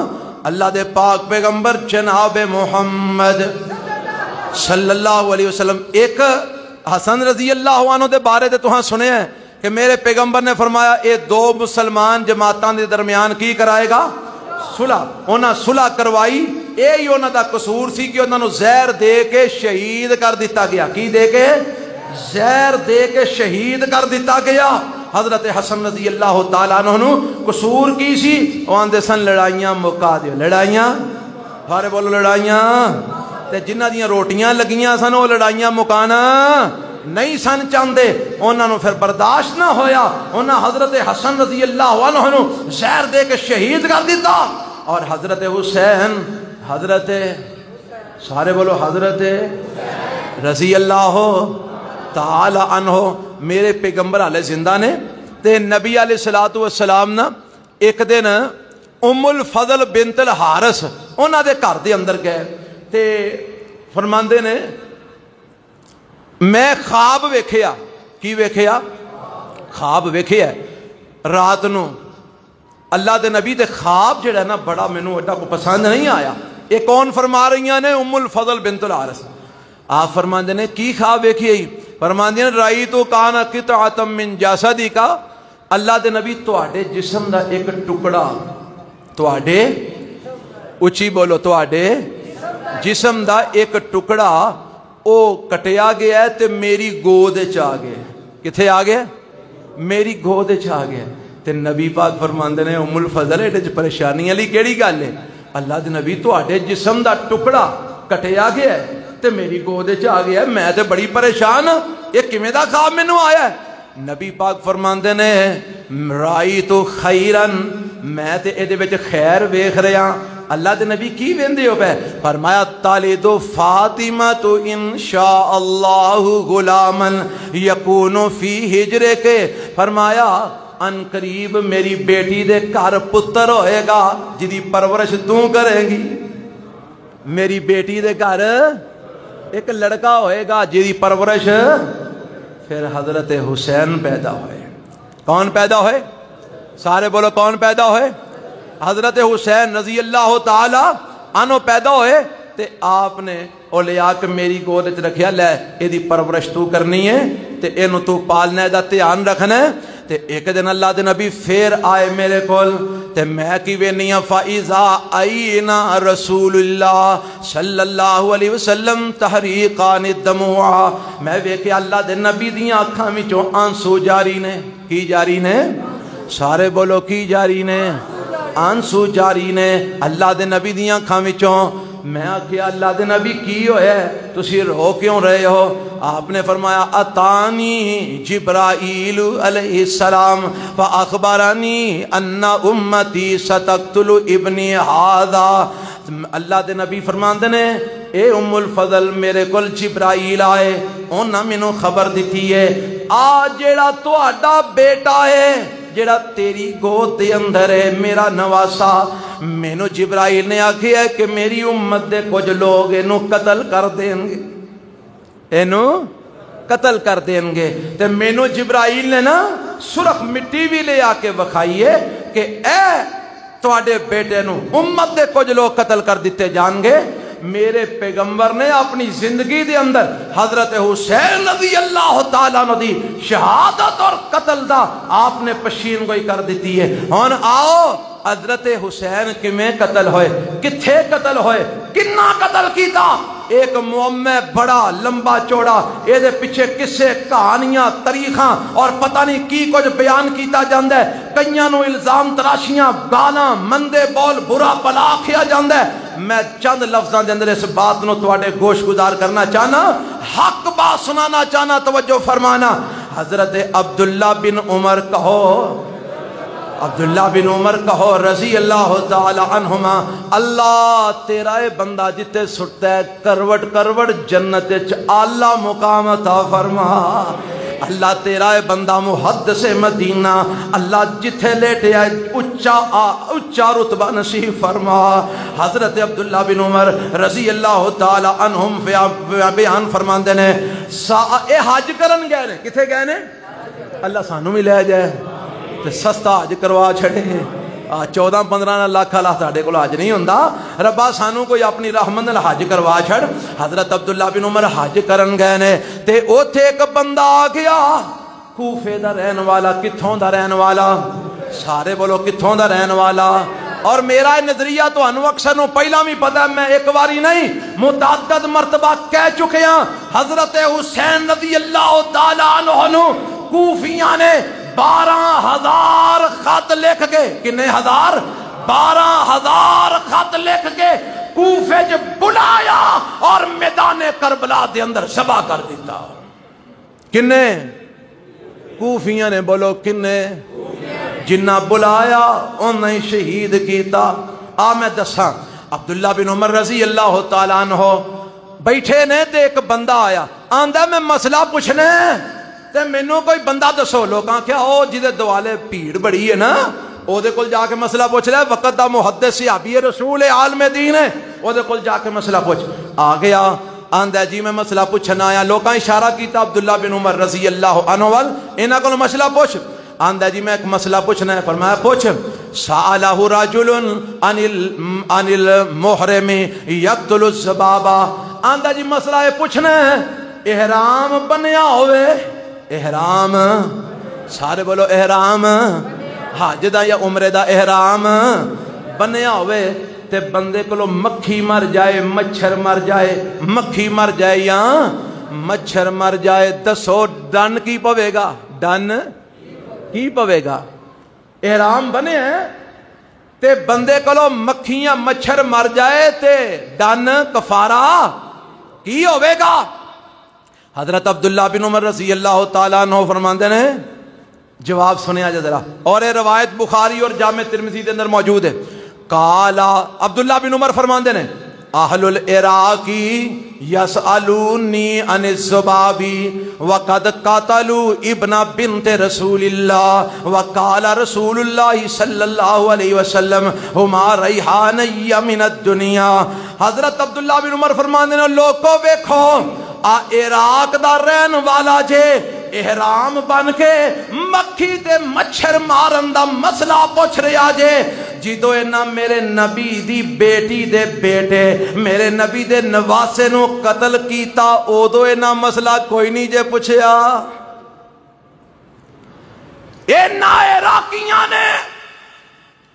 اللہ دے پاک پیغمبر جناب محمد صلی اللہ علیہ وسلم ایک حسن رضی اللہ عنہ دے بارے دے تہاں سنے ہیں کہ میرے پیغمبر نے فرمایا اے دو مسلمان جماعتاں دے درمیان کی کرائے گا؟ صلح۔ انہاں صلح کروائی، اے ہی انہاں دا قصور سی کہ انہاں نو زہر دے کے شہید کر دیتا گیا۔ کی دے کے؟ زہر دے کے شہید کر دیتا گیا۔ حضرت حسن رضی اللہ تعالیٰ عنہ نو قصور کی سی؟ وہ آندے سن لڑائیاں مکا دیو، لڑائیاں سارے بولو لڑائیاں، تے جنہ دیاں روٹیاں لگیاں سن وہ لڑائیاں مکانا نہیں سن چاندے، انہاں نو پھر برداشت نہ ہویا، انہاں حضرت حسن رضی اللہ عنہ نو زہر دے کے شہید کر دیتا، اور حضرت حسین حضرت سارے بولو حضرت رضی اللہ تعالی عنہ میرے پیغمبر علیہ زندہ نے تے نبی علیہ السلام نا ایک دن ام الفضل بنت الحارث انہاں دے گھر دے اندر گئے تے فرماندے نے میں خواب ویکھیا۔ کی ویکھیا؟ خواب ویکھیا رات نو۔ اللہ دے نبی دے خواب جڑا نا بڑا مینوں ایڈا کو پسند نہیں آیا۔ یہ کون فرما رہی ہیں نے؟ ام الفضل بنت الحارث۔ آپ فرماندے نے کی خواب ویکھی ہے؟ فرماندے نے رأیت کان قطعۃ من جسدک، اللہ دے نبی تواڈے جسم دا ایک ٹکڑا، تواڈے اچھی بولو، تواڈے جسم دا ایک ٹکڑا او کٹیا گیا ہے تے میری گود وچ آ گیا۔ کتھے آ گیا؟ میری گود وچ آ گیا۔ تے نبی پاک فرماندے نے ام الفضل ایڈے چ پریشانی والی کیڑی گل ہے؟ اللہ دے نبی تواڈے جسم دا ٹکڑا کٹیا گیا ہے تے میری گود وچ آ گیا ہے، میں تے بڑی پریشان ہاں، یہ کیویں دا خواب مینوں آیا ہے؟ نبی پاک فرماندے نے رائیت خیرن، میں تے اے دے وچ خیر ویکھ رہا۔ اللہ دے نبی کی ویندے ہو پہ؟ فرمایا تالد فاطمہ تو انشاء اللہ غلاما یکون فی ہجرے کے، فرمایا ان قریب میری بیٹی دے گھر پتر ہوئے گا جدی پرورش تو کرے گی۔ میری بیٹی دے گھر ایک لڑکا ہوئے گا جدی پرورش، پھر حضرت حسین پیدا ہوئے۔ کون پیدا ہوئے؟ سارے بولو کون پیدا ہوئے؟ حضرت حسین رضی اللہ تعالی عنہ پیدا ہوئے تے آپ نے او لیا کہ میری گود وچ رکھیا، لے اے دی پرورش تو کرنی ہے تے اینو تو پالنا ہے، دا دھیان رکھنا ہے تے ایک دن اللہ دے نبی پھر آئے میرے کول تے میں کی وینی فائزا آئینا رسول اللہ صلی اللہ علیہ وسلم تحریقان الدموع میں ویکھیا اللہ دے نبی دیاں اکھاں وچوں آنسو جاری نے کی جاری نے سارے بولو کی جاری نے آنسو جاری نے اللہ دے نبی دیاں اکھاں وچوں میں آکھیا اللہ دے نبی کی ہویا ہے تسی رو کیوں رہے ہو آپ نے فرمایا اتانی جبرائیل علیہ السلام فاخبرنی ان امتی ستقتل ابنی ہذا اللہ دے نبی فرماندے نے اے ام الفضل میرے کول جبرائیل آئے انہاں مینوں خبر دتی ہے آ جیڑا تہاڈا بیٹا ہے جیڑا تیری گود دے اندر ہے میرا نواسا مینوں جبرائیل نے آکھیا ہے کہ میری امت دے کچھ لوگ اینو قتل کر دیں گے اینو قتل کر دیں گے تے مینوں جبرائیل نے نا سرخ مٹی بھی لے آ کے وکھائی ہے کہ اے تواڈے بیٹے نو امت دے کچھ لوگ قتل کر دیتے جان گے میرے پیغمبر نے اپنی زندگی دے اندر حضرت حسین رضی اللہ تعالیٰ عنہ دی شہادت اور قتل دا آپ نے پشین گوئی کر دیتی ہے ہن آؤ حضرت حسین کمیں قتل ہوئے کتھے قتل ہوئے کنا قتل کیتا ایک معمہ بڑا لمبا چوڑا اے دے پیچھے قصے کہانیاں تاریخاں اور پتہ نہیں کی کچھ بیان کیتا جاندہ ہے کئیاں نو الزام تراشیاں گالاں مندے بول برا بلا کیا جاندہ ہے میں چند لفظاں دے اندر اس بات نو تواڈے گوش گزار کرنا چاہنا حق بات سنانا چاہنا توجہ فرمانا حضرت عبداللہ بن عمر کہو عبداللہ بن عمر کہو رضی اللہ تعالی عنہما اللہ تیرا اے بندہ جتے سٹتا ہے کروٹ کروٹ جنت اعلیٰ مقام عطا فرما اللہ تیرا اے بندہ محدث مدینہ اللہ جتھے لیٹے آئے اچھا رتبہ نصیب فرما حضرت عبداللہ بن عمر رضی اللہ تعالی عنہم بیان فرمان دینے اے حج کرن گئے نے کتھے گئے نے اللہ سانو بھی لے جائے تے سستا حج کروا چھڑے 14-15 لاکھ اللہ ساڈے کول حج نہیں ہوندا ربا سانو کوئی اپنی رحمت نال حج کروا چھڑ حضرت عبداللہ بن عمر حج کرن گئے نے تے اوتھے ایک بندہ آ گیا کوفے دا رہن والا کتھوں دا رہن والا سارے بولو کتھوں دا رہن والا اور میرا نظریہ تو انو اکثر نو پہلا بھی پتا ہے میں ایک باری نہیں متعدد مرتبہ کہہ چکے ہیں حضرت حسین رضی اللہ تعالیٰ عنہ کوفیاں نے 12,000 خط لکھ کے کنے ہزار 12,000 خط لکھ کے کوفے جو بلایا اور میدان کربلا دے اندر ذبح کر دیتا کنے کوفیاں نے بولو کنے جنہ بلایا انہیں شہید کیتا میں دساں عبداللہ بن عمر رضی اللہ تعالیٰ عنہ بیٹھے نے تے ایک بندہ آیا آندہ میں مسئلہ پوچھنے تے مینوں کوئی بندہ دسو لوگاں کیا او جدے دوالے بھیڑ بڑی ہے نا او دے کول جا کے مسئلہ پوچھ لے وقت دا محدث صحابی رسول عالم دین ہے او دے کول جا کے مسئلہ پوچھ آ گیا آندا جی میں مسئلہ پوچھنا آیا لوگاں اشارہ کیتا عبداللہ بن عمر رضی اللہ عنہ وال انہاں کول مسئلہ پوچھ آندا جی میں ایک مسئلہ پوچھنا ہے فرمایا پوچھ سالہ رجل عن المحرم یقتل الذبابہ آندا جی مسئلہ ہے پوچھنا ہے احرام بنیا ہوئے احرام سارے بولو احرام حج دا یا عمرے دا احرام بنیا ہوئے تے بندے کو مکھی مر جائے مچھر مر جائے مکھی مر جائے یا مچھر مر جائے دسو ڈن کی پوے گا ڈن کی پوے گا احرام بنے ہیں تے بندے کو مکھیاں مچھر مر جائے تے ڈن کفارہ کی ہوئے گا حضرت عبداللہ بن عمر رضی اللہ تعالیٰ عنہ فرماندے نے جواب سنیا جا ذرا اور یہ روایت بخاری اور جامع ترمذی کے اندر موجود ہے قالا عبداللہ بن عمر فرماندے نے اہل العراقی یسألونی عن الذبابی وقد قتلوا ابن بنت رسول اللہ وقال رسول اللہ صلی اللہ علیہ وسلم ہما ریحانی من الدنیا حضرت عبداللہ بن عمر فرماندے نے لوگوں ویکھو عراق دا رہن والا جے احرام بن کے مکھی تے مچھر مارن دا مسئلہ پوچھ رہا جے جدو اینا میرے نبی دی بیٹی دے بیٹے میرے نبی دے نواسے نو قتل کیتا او دو اینا مسئلہ کوئی نہیں جے پوچھیا اینا عراقیاں نے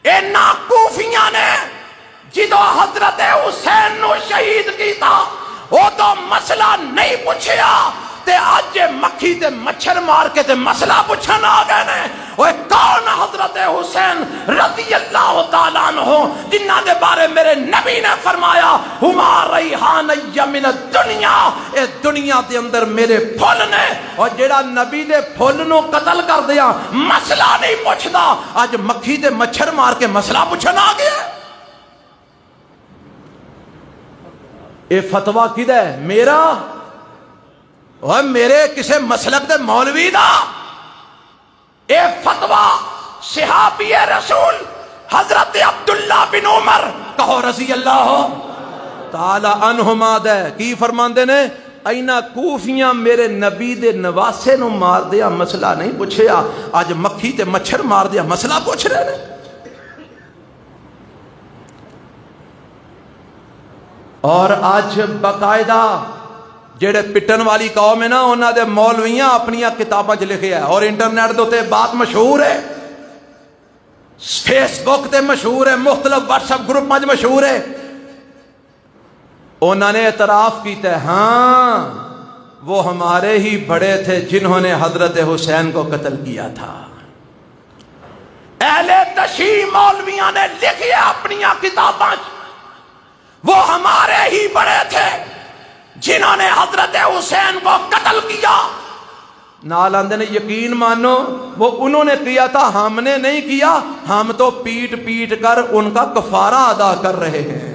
اینا کوفیاں نے جدو حضرت حسین نو شہید کیتا وہ تو مسئلہ نہیں پوچھیا تے آج مکھی تے مچھر مار کے تے مسئلہ پوچھنا آ گئے نے وہ کون حضرت حسین رضی اللہ تعالیٰ عنہ جنہ دے بارے میرے نبی نے فرمایا ہما ریحانی من الدنیا اے دنیا دے اندر میرے پھول نے اور جیڑا نبی دے پھول نو قتل کر دیا مسئلہ نہیں پوچھدا آج مکھی تے مچھر مار کے مسئلہ پوچھنا آ گیا اے فتوہ کدھا ہے میرا اور میرے کسے مسلک دے مولوی دا اے فتوہ صحابی رسول حضرت عبداللہ بن عمر کہو رضی اللہ تعالی عنہما دے کی فرماندے نے اینا کوفیاں میرے نبی دے نواسے نو مار دیا مسئلہ نہیں پوچھیا آج مکھی تے مچھر مار دیا مسئلہ پوچھ رہے نے اور آج باقاعدہ جڑے پٹن والی قوم ہے نا انہاں دے مولویاں اپنی کتاباں چ لکھے ہے اور انٹرنیٹ دے تے بات مشہور ہے فیس بک تے مشہور ہے مختلف واٹس ایپ گروپاں چ مشہور ہے انہوں نے اعتراف کیتا ہے ہاں وہ ہمارے ہی بڑے تھے جنہوں نے حضرت حسین کو قتل کیا تھا اہل تشیع مولویاں نے لکھی ہے اپنی کتاباں وہ ہمارے ہی بڑے تھے جنہوں نے حضرت حسین کو قتل کیا نالاندے نے یقین مانو وہ انہوں نے کیا تھا ہم نے نہیں کیا ہم تو پیٹ پیٹ کر ان کا کفارہ ادا کر رہے ہیں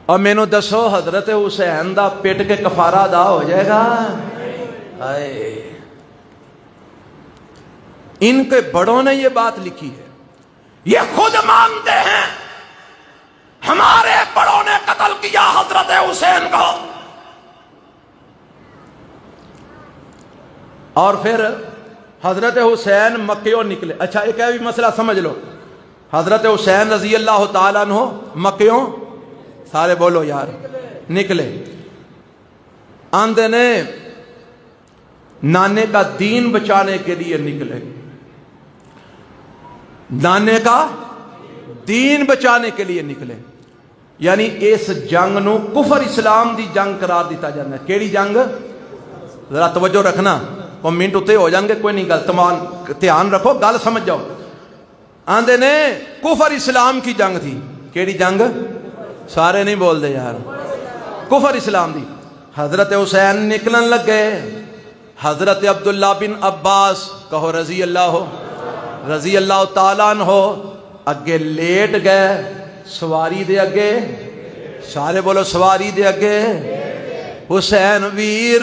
اور میں نو دسو حضرت حسین دا پیٹ کے کفارہ ادا ہو جائے گا ان کے بڑوں نے یہ بات لکھی ہے یہ خود مانتے ہیں ہمارے بڑوں نے قتل کیا حضرت حسین کو اور پھر حضرت حسین مکیوں نکلے اچھا ایک بھی مسئلہ سمجھ لو حضرت حسین رضی اللہ تعالیٰ عنہ مکیوں سارے بولو یار نکلے آندے نے نانے کا دین بچانے کے لیے نکلے نانے کا دین بچانے کے لیے نکلے یعنی اس جنگ نو کفر اسلام دی جنگ قرار دیتا جانا ہے کیڑی جنگ ذرا توجہ رکھنا منٹ اتے ہو جان گے کوئی نہیں گل دھیان رکھو گل سمجھ جاؤ آندے نے کفر اسلام کی جنگ تھی کیڑی جنگ سارے نہیں بول دے یار کفر اسلام دی حضرت حسین نکلن لگ گئے حضرت عبداللہ بن عباس کہو رضی اللہ تعالیٰ عنہ اگے لیٹ گئے سواری دے اگے سارے بولو سواری دے اگے حسین ویر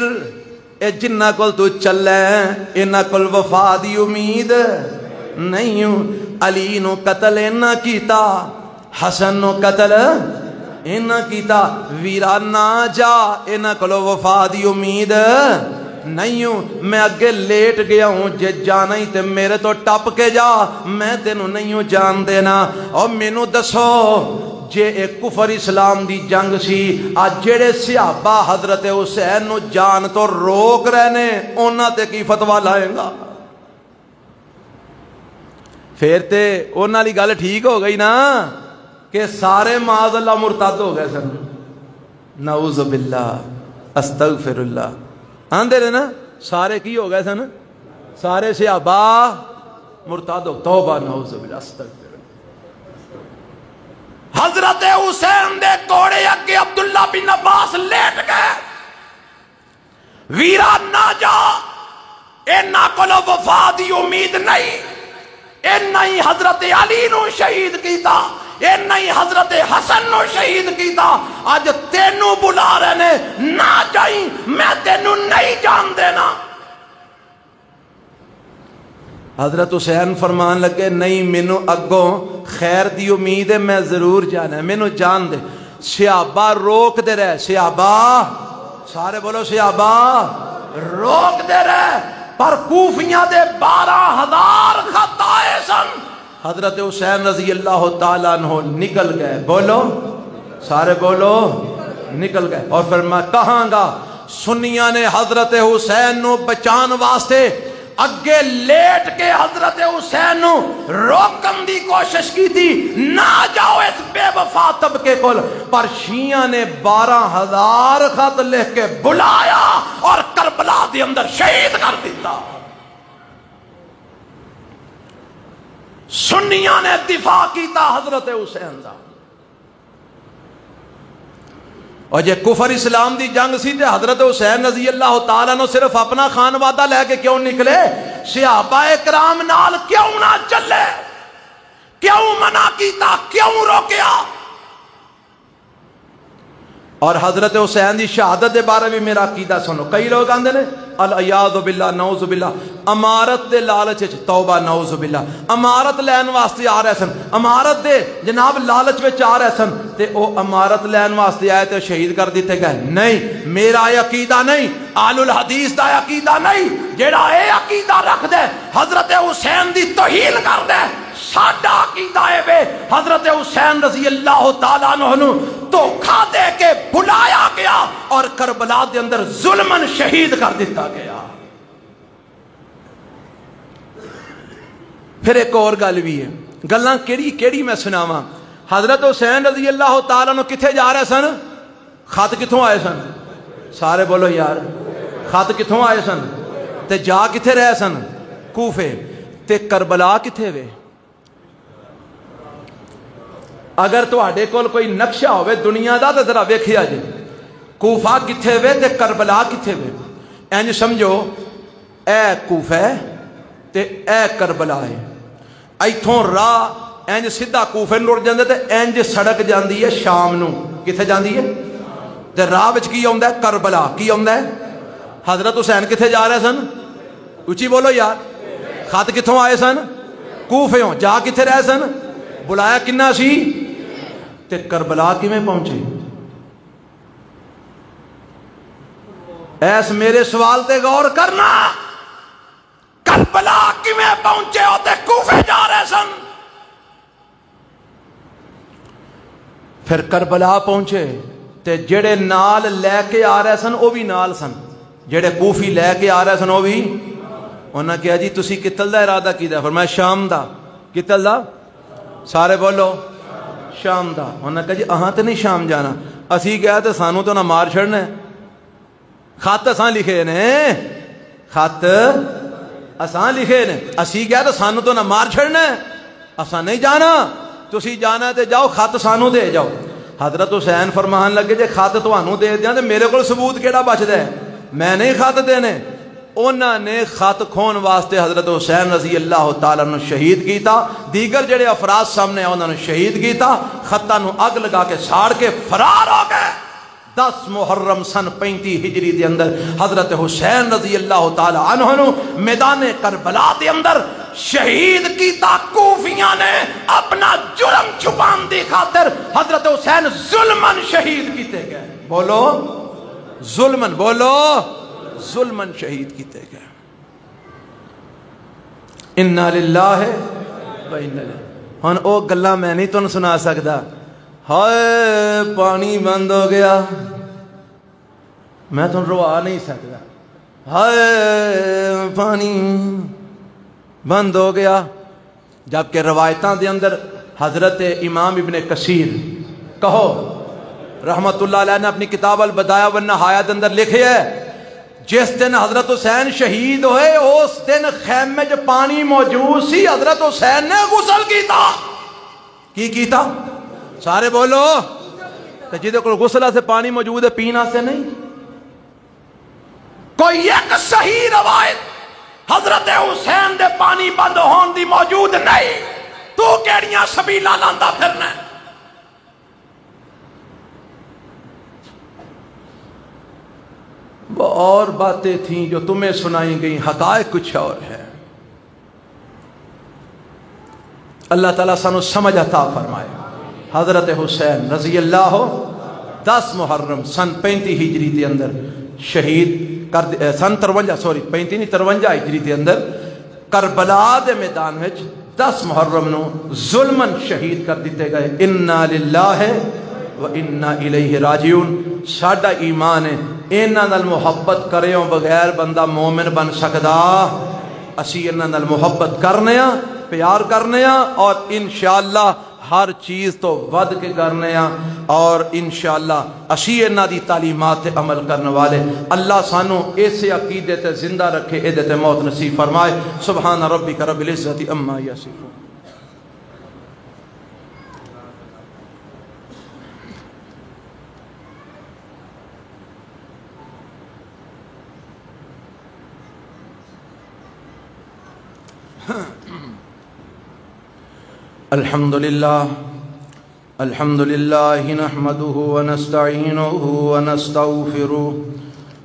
اے جنہ کل تو چلے انہ کل وفا دی امید نہیں ہوں علی نو قتل انہ کیتا حسن نو قتل انہ کیتا ویرا نہ جا انہ کل وفا دی امید نہیں ہوں میں اگے لیٹ گیا ہوں جے جانا ہی تے میرے تو ٹپ کے جا میں تینوں نہیں ہوں جان دینا اور مینوں دسو جے ایک کفر اسلام دی جنگ سی آج جڑے صحابہ حضرت حسین نو جان تو روک رہنے انہاں تے کی فتوہ لائیں گا پھر تے انہاں لی گل ٹھیک ہو گئی نا کہ سارے معاذ اللہ مرتد ہو گئے سن نعوذ باللہ استغفر اللہ آندے رہے نا سارے کی ہو گئے سن سارے صحابہ مرتد ہو توبہ نعوذ باللہ استغفر حضرت حسین دے کوڑے اگے عبداللہ بن عباس لیٹ گئے ویرا نہ جا اینا کلو وفا دی امید نہیں اینا ہی حضرت علی نو شہید کیتا اینا ہی حضرت حسن نو شہید کیتا آج تینوں بلا رہے نے نہ جائیں میں تینوں نہیں جان دینا حضرت حسین فرمان لگے نہیں مینو اگوں خیر دی امید ہے میں ضرور جانا ہے مینو جان دے صحابہ روک دے رہے صحابہ سارے بولو صحابہ روک دے رہے پر کوفیاں دے 12,000 خط آئے سن حضرت حسین رضی اللہ تعالیٰ عنہ نکل گئے بولو سارے بولو نکل گئے اور پھر میں کہاں گا سنیاں نے حضرت حسین نو بچان واسطے اگے لیٹ کے حضرت حسین نو روکن دی کوشش کی تھی، نہ جاؤ اس بے وفا طبقے کول، پر شیعہ نے 12,000 خط لکھ کے بلایا اور کربلا دے اندر شہید کر دیتا۔ سنیاں نے دفاع کیتا حضرت حسین دا۔ اور جے کفر اسلام دی جنگ سی تے حضرت حسین رضی اللہ تعالیٰ عنہ صرف اپنا خانوادہ لے کے کیوں نکلے؟ صحابہ کرام نال کیوں نہ چلے؟ کیوں منع کیتا؟ کیوں روکیا؟ اور حضرت حسین دی شہادت دے بارے میں میرا عقیدہ سنو۔ کئی لوگ آندے نے العیاذ باللہ، نعوذ باللہ، امارت دے لالچ وچ، توبہ نعوذ باللہ، امارت لین واسطے آ رہے سن، امارت دے جناب لالچ وچ آ رہے سن تے او امارت لین واسطے آئے تے شہید کر دیتے گئے۔ نہیں، میرا یہ عقیدہ نہیں، اہل الحدیث دا عقیدہ نہیں۔ جیڑا اے عقیدہ رکھ دے حضرت حسین دی توہین کر دے، ساڈا عقیدہ اے وے حضرت حسین رضی اللہ تعالیٰ عنہ دھوکھا دے کے بلایا گیا اور کربلا دے اندر ظلمن شہید کر دیتا گیا۔ پھر ایک اور گل بھی ہے، گلاں کیڑی میں سناواں۔ حضرت حسین رضی اللہ تعالیٰ عنہ کتھے جا رہے سن؟ خط کتھوں آئے سن؟ سارے بولو یار، خط کتھوں آئے سن تے جا کتھے رہے سن؟ کوفے۔ تے کربلا کتھے وے؟ اگر تواڈے کول کوئی نقشہ ہوئے دنیا دا تے ذرا ویکھیا جی، کوفہ کتھے وے تے کربلا کتھے وے؟ انج سمجھو اے کوفہ تے اے کربلا ہے، ایتھوں راہ انج سیدھا کوفے نو جاندے تے انج سڑک جاندی ہے شام نو، کتھے جاندی ہے؟ تے راہ وچ کی آوندا ہے؟ کربلا۔ کی آوندا ہے؟ حضرت حسین کتھے جا رہے سن؟ اچھی بولو یار۔ خط کتھوں آئے سن؟ کوفیوں۔ جا کتھے رہے سن؟ بلایا کنہ سی؟ تے کربلا کیویں پہنچے؟ ایس میرے سوال تے غور کرنا، کربلا کیویں پہنچے ہو تے کوفے جا رہے سن؟ پھر کربلا پہنچے تے جڑے نال لے کے آ رہے سن وہ بھی نال سن، جڑے کوفی لے کے آ رہے سن وہ بھی۔ انہاں کہا جی تسی کتل دا ارادہ کیتا؟ فرمایا شام دا۔ کتل دا؟ سارے بولو شام دا۔ انہاں کہا جی اہاں تے نہیں شام جانا، اسی گیا تے سانو تو نہ مار چھڑنا ہے، خط اساں لکھے نے، خط اساں لکھے نے، اسی گیا تے سانو تو نہ مار چھڑنا ہے، اساں نہیں جانا، تسی جانا تے جاؤ، خط سانو دے جاؤ۔ حضرت حسین فرمان لگے جے خط تانوں دے دیاں تے میرے کول ثبوت کیڑا بچدا ہے؟ میں نہیں خط دینے۔ انہاں نے خط کھون واسطے حضرت حسین رضی اللہ تعالیٰ عنہ شہید کیتا، دیگر جڑے افراد سامنے انہوں نے شہید کیتا، خطاں نو اگ لگا کے ساڑ کے فرار ہو گئے۔ 10 محرم سن 35 ہجری دے اندر حضرت حسین رضی اللہ تعالیٰ عنہ نو میدان کربلا دے اندر شہید کیتا۔ کوفیاں نے اپنا جرم چھپان دی خاطر حضرت حسین ظلمن شہید کیتے گئے۔ بولو ظلمن، بولو ظلمن شہید کیتے گئے۔ انا للہ و انا الیہ۔ ہن او گلاں میں نہیں تانوں سنا سکدا۔ ہائے پانی بند ہو گیا، میں تانوں روا نہیں سکدا۔ ہائے پانی بند ہو گیا، جبکہ روایتاں دے اندر حضرت امام ابن کثیر کہو رحمت اللہ علیہ نے اپنی کتاب البدایہ والنہایہ دے اندر لکھے ہے جس دن حضرت حسین شہید ہوئے اس دن خیمے جو پانی موجود سی، حضرت حسین نے غسل کیتا۔ کی کیتا؟ سارے بولو۔ جیدے کو غسلہ سے پانی موجود ہے پینا سے نہیں۔ کوئی ایک صحیح روایت حضرت حسین دے پانی بند ہون دی موجود نہیں، تو کیڑیاں سبیلہ لاندا پھرنا ہے۔ وہ اور باتیں تھیں جو تمہیں سنائی گئیں، حقائق کچھ اور ہے۔ اللہ تعالیٰ سانو سمجھ عطا فرمائے۔ حضرت حسین رضی اللہ 10 محرم سن 35 ہجری دے اندر شہید کر سن 35 نہیں 53 ہجری دے اندر کربلا دے میدان وچ 10 محرم نو ظلمن شہید کر دیتے گئے۔ انا للہ و انا الیہ راجعون۔ ساڈا ایمان ہے انہاں نال محبت کریوں بغیر بندہ مومن بن سکدا اسی انہاں نال محبت کرنے ہاں پیار کرنے ہاں اور انشاءاللہ ہر چیز تو ود کے کرنے ہاں اور انشاءاللہ اسی انہاں دی تعلیمات عمل کرنے والے اللہ سانو ایسے عقیدے تے زندہ رکھے اے تے موت نصیب فرمائے سبحان ربک رب العزت عما یصفون الحمد لله نحمده ونستعينه ونستغفره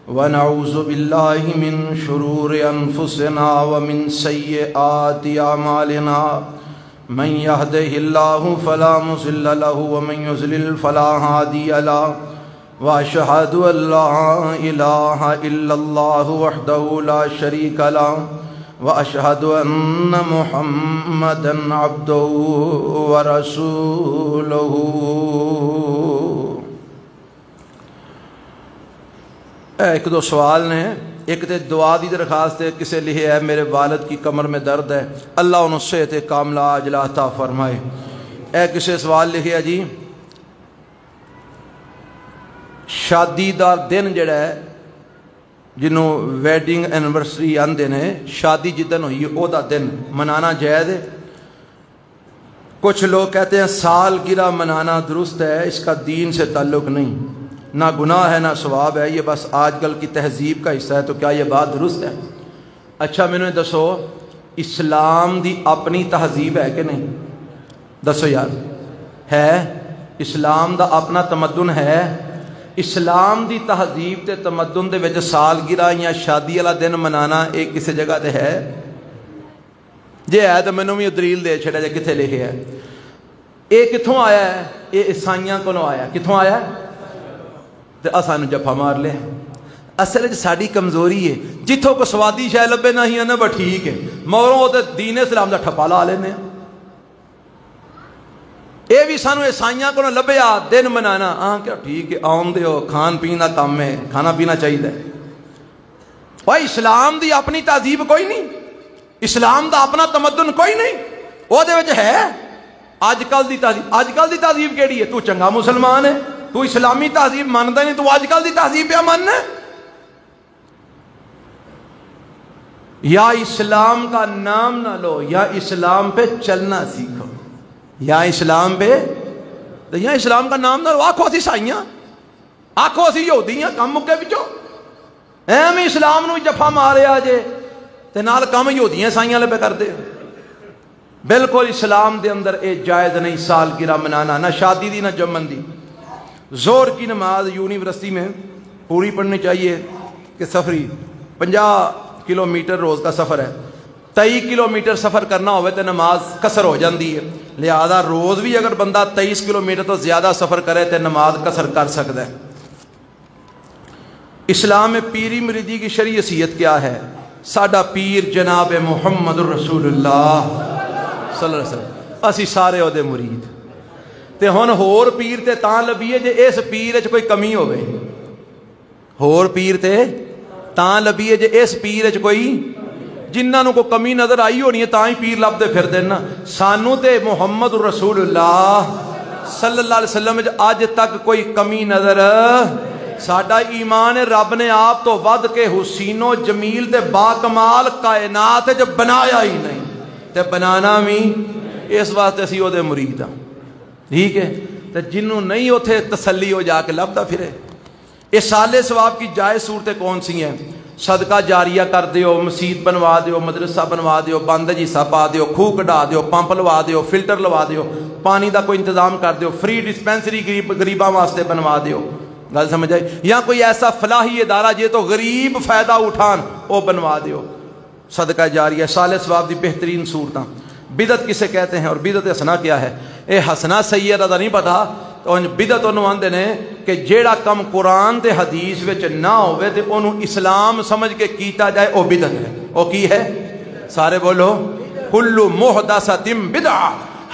ونعوذ بالله من شرور أنفسنا ومن سيئات أعمالنا من يهده الله فلا مضل له ومن يضلل فلا هادي له وأشهد أن لا إله إلا الله وحده لا شريك له وأشهد أن محمدًا عبده ورسوله ایک دو سوال نے ایک تے دعا دی درخواست ہے کسے لکھے ہے میرے والد کی کمر میں درد ہے اللہ انہوں صحت کاملہ عاجلہ عطا فرمائے اے کسے سوال لکھے ہے جی شادی دا دن جڑا ہے جنہوں ویڈنگ اینیورسری آندے نے شادی جدن ہوئی او دا دن منانا جائز ہے کچھ لوگ کہتے ہیں سال گرہ منانا درست ہے اس کا دین سے تعلق نہیں نہ گناہ ہے نہ ثواب ہے یہ بس آج کل کی تہذیب کا حصہ ہے تو کیا یہ بات درست ہے اچھا میں نے دسو اسلام دی اپنی تہذیب ہے کہ نہیں دسو یار ہے اسلام دا اپنا تمدن ہے اسلام دی تہذیب تے تمدن دے وچ سالگرہ یا شادی والا دن منانا ایک کسی جگہ تے ہے جے ہے تو مینوں بھی دلیل دے چھڑا جے کتھے لکھے ہے اے کتھوں آیا ہے اے عیسائیاں کولوں آیا کتھوں آیا تے اسانوں جفا مار لے اصل وچ ساڈی کمزوری ہے جتھوں کو سوادی شے لبے نہیں ہے نا بس ٹھیک ہے موروں تے دین اسلام دا ٹھپا لا لینے اے بھی سانو عیسائیاں کو لبیا دن منانا ہاں کیا ٹھیک ہے آؤں دے ہو کھان پین کا کام ہے کھانا پینا چاہیے بھائی اسلام دی اپنی تہذیب کوئی نہیں اسلام دا اپنا تمدن کوئی نہیں وہ دے وچ ہے اج کل دی تہذیب کیڑی ہے تو چنگا مسلمان ہے تو اسلامی تہذیب مانتا نہیں تو اج کل دی تہذیب پہ ماننا یا اسلام کا نام نہ لو یا اسلام پہ چلنا سیکھو یا اسلام پہ یا اسلام کا نام نہ لو آکھو اسی سائیاں آکھو اسی یہودیاں کم مکے بچو ایم اسلام نو جفا مارے آجے تے نال کم یہودیاں سائیاں لے پہ کر دے بالکل اسلام دے اندر اے جائز نہیں سالگرہ منانا نہ شادی دی نہ جمن دی زور کی نماز یونیورسٹی میں پوری پڑھنی چاہیے کہ سفری 50 کلومیٹر روز کا سفر ہے 23 کلومیٹر سفر کرنا ہوئے تو نماز قصر ہو جاندی ہے لہذا روز بھی اگر بندہ 23 کلومیٹر تو زیادہ سفر کرے تو نماز قصر کر سکتا ہے اسلام میں پیری مریدی کی شرعی حیثیت کیا ہے ساڈا پیر جناب محمد رسول اللہ صلی اللہ علیہ وسلم اسی سارے او دے مرید تے ہن ہور پیر تے تاں لبیے جے اس پیر وچ کوئی کمی ہوے ہور پیر تے تاں لبیے جے اس پیر وچ کوئی جنہاں نو کوئی کمی نظر آئی ہونی ہے تاں ہی پیر لبدے پھر دینا سانو تے محمد رسول اللہ صلی اللہ علیہ وسلم وچ اج تک کوئی کمی نظر ساڈا ایمان رب نے آپ تو ود کے حسین و جمیل تے با کمال کائنات جو بنایا ہی نہیں تے بنانا بھی اس واسطے اسی او دے مرید ہاں ٹھیک ہے تے جنوں نہیں اوتھے تسلی ہو جا کے لبدا پھرے اصالے ثواب کی جائز صورتیں کون سی ہیں صدقہ جاریہ کر دیو مسجد بنوا دیو مدرسہ بنوا دیو بند جیسا پا دیو کھو کڈا دیو پمپ لوا دیو فلٹر لوا دیو پانی دا کوئی انتظام کر دیو فری ڈسپینسری غریباں واسطے بنوا دیو گل سمجھ آئی یا کوئی ایسا فلاحی ادارہ جے تو غریب فائدہ اٹھان او بنوا دیو صدقہ جاریہ صالح ثواب دی بہترین صورتاں بدعت کسے کہتے ہیں اور بدعت حسنہ کیا ہے اے حسنہ سیئہ دا نہیں پتا تو بدعت انہوں آندے نے کہ جیڑا کم قرآن تے حدیث وچ نہ ہوئے تے انہوں اسلام سمجھ کے کیتا جائے او بدعت ہے او کی ہے سارے بولو کل محدثۃ بدعہ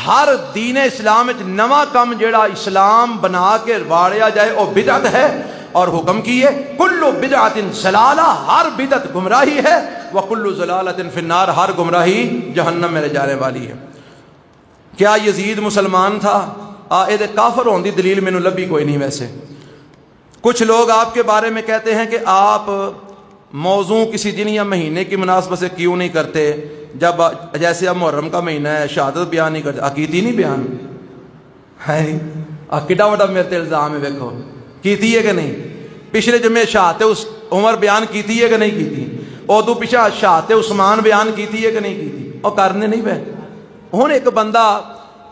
ہر دین اسلام وچ نواں کم جیڑا اسلام بنا کے واڑیا جائے او بدعت ہے اور حکم کیے کلو بدعت ضلالہ، ہر بدعت گمراہی ہے، وکل ضلالۃ فی النار، ہر گمراہی جہنم میں لے جانے والی ہے۔ کیا یزید مسلمان تھا؟ یہ کافر ہونے دی دلیل مینوں لبھی کوئی نہیں۔ ویسے کچھ لوگ آپ کے بارے میں کہتے ہیں کہ آپ موضوع کسی دن یا مہینے کی مناسبت سے کیوں نہیں کرتے، جب جیسے اب محرم کا مہینہ ہے شہادت بیان نہیں کرتے، عقیدی نہیں بیان ہے، کڈا وڈا میرے تے الزام ہے، ویکھو کیتی ہے کہ نہیں؟ پچھلے جمعے شہادت اس عمر بیان کیتی ہے کہ نہیں کیتی؟ ادو پیچھے شہادت عثمان بیان کیتی ہے کہ نہیں کیتی؟ اور کرنے نہیں پے۔ ہن ایک بندہ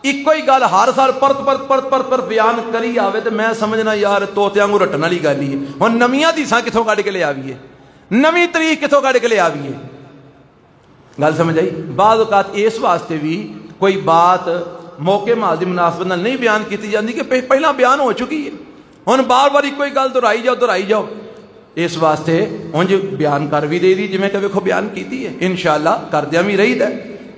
ایک ہی گل ہر سال پرت بیان کری آوے تو میں سمجھنا یار توتیاں کو رٹن والی گل ہی ہے۔ ہن نویاں دیساں کتوں کڈ کے لے آویے، نویں تاریخ کتوں کڈ کے لے آویے؟ گل سمجھ آئی؟ بعض اوقات اس واسطے بھی کوئی بات موقع ماضی مناسبت نال نہیں بیان کیتی جاندی کہ پہلا بیان ہو چکی ہے، ہن بار بار کوئی گل دہرائی جاؤ، اس واسطے انج بیان کر بھی دے دی جویں کہ ویکھو بیان کیتی ہے، انشاءاللہ کردیاں بھی رہی ہے۔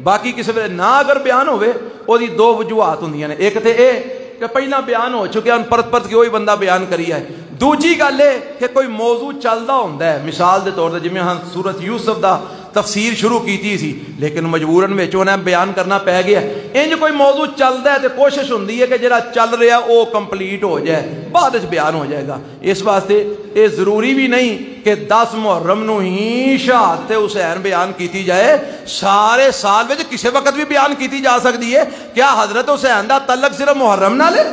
باقی کسی ویلے نہ اگر بیان ہوئے وہ دو وجوہات ہوندیاں نے، ایک تے اے کہ پہلا بیان ہو چکے ہن پرت کے وہی بندہ بیان کری ہے، دوجی گل ہے کہ کوئی موضوع چلدا ہوندا ہے، مثال دے طور تے جویں ہن سورۃ یوسف دا تفسیر شروع کیتی سی لیکن مجبوراً وچ انہیں بیان کرنا پی گیا، انج کوئی موضوع چلدا ہے تے کوشش ہوندی ہے کہ جڑا چل رہا ہے وہ کمپلیٹ ہو جائے، بعد وچ بیان ہو جائے گا۔ اس واسطے یہ ضروری بھی نہیں کہ 10 محرم نو ہی شہادت حسین بیان کیتی جائے، سارے سال وچ کسی وقت بھی بیان کیتی جا سکتی ہے۔ کیا حضرت حسین دا تعلق صرف محرم نال ہے؟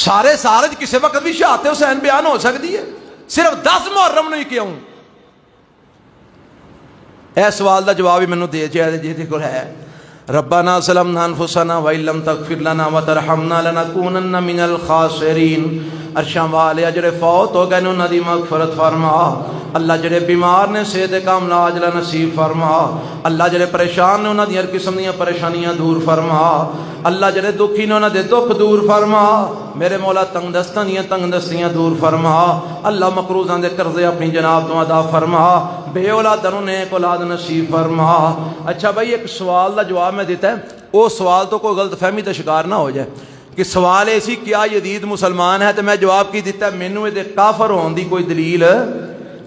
سارے سال وچ کسی وقت بھی شہادت حسین بیان ہو سکتی ہے، صرف 10 محرم نو ہی کیوں؟ اے سوال دا جواب ہی مینوں دے چاہے جے کول ہے۔ ربنا ظلمنا انفسنا وان لم تغفر لنا وترحمنا لنكونن من الخاسرین۔ عرشاں والے جڑے فوت ہو گئے انہاں دی مغفرت فرما، اللہ جڑے بیمار نے صحت کاملہ عاجلہ نصیب فرما، اللہ جڑے پریشان نے انہاں دی ہر قسم دیاں پریشانیاں دور فرما، اللہ جڑے دکھی نے انہاں دے دکھ دور فرما، میرے مولا تنگ دستاں دیاں تنگ دستیاں دور فرما، اللہ مقروضاں دے قرضے اپنی جناب تو ادا فرما، بے اولاد انہوں نیک اولاد نصیب فرما۔ اچھا بھائی ایک سوال دا جواب میں دیتا ہے، وہ سوال تو کوئی غلط فہمی کا شکار نہ ہو جائے کہ سوال ایسی کیا یزید مسلمان ہے، تو میں جواب کی دیتا ہے مینوں یہ کافر ہون دی کوئی دلیل۔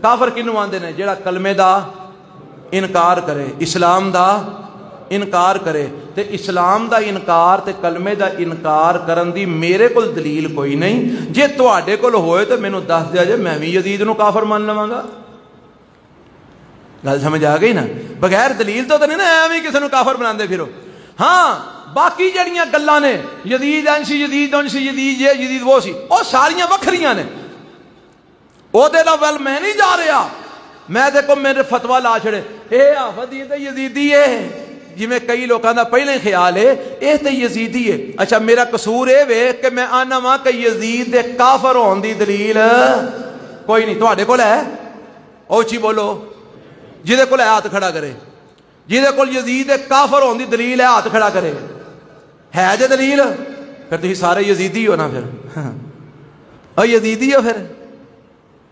کافر کنوں آندے نے؟ جڑا کلمے دا انکار کرے، اسلام دا انکار کرے، تے اسلام دا انکار تے کلمے دا انکار کرن دی میرے کول دلیل کوئی نہیں، جے تواڈے کول ہوئے تو مینوں دس دیا جے، میں بھی یزید نو کافر مان لواں گا۔ گل سمجھ آ گئی نا؟ بغیر دلیل تو نہیں نا ایویں کسی نو کافر بناندے پھرو۔ ہاں باقی جڑیاں گلاں نے یزید انسی یزید انسی یزید یہ یزید وہ سی، وہ ساریاں وکھریاں نے، وہ دے ول میں نہیں جا رہا، میں دیکھو میرے فتویٰ لا چھڑے اے آفت یہ تے یزیدی ہے، جی میں کئی لوگوں کا پہلے خیال ہے اے تے یزیدی ہے۔ اچھا میرا قصور اے وے کہ میں آنا وا کہ یزید دے کافر ہون دی دلیل کوئی نہیں، تواڈے کول ہے؟ اوچی بولو، جہدے کول ہے ہاتھ کھڑا کرے، جہدے کول یزید کافر ہون دی دلیل ہے ہاتھ کھڑا کرے۔ ہے جے دلیل پھر تسی سارے یزیدی ہو نا، پھر او یزیدی ہو، پھر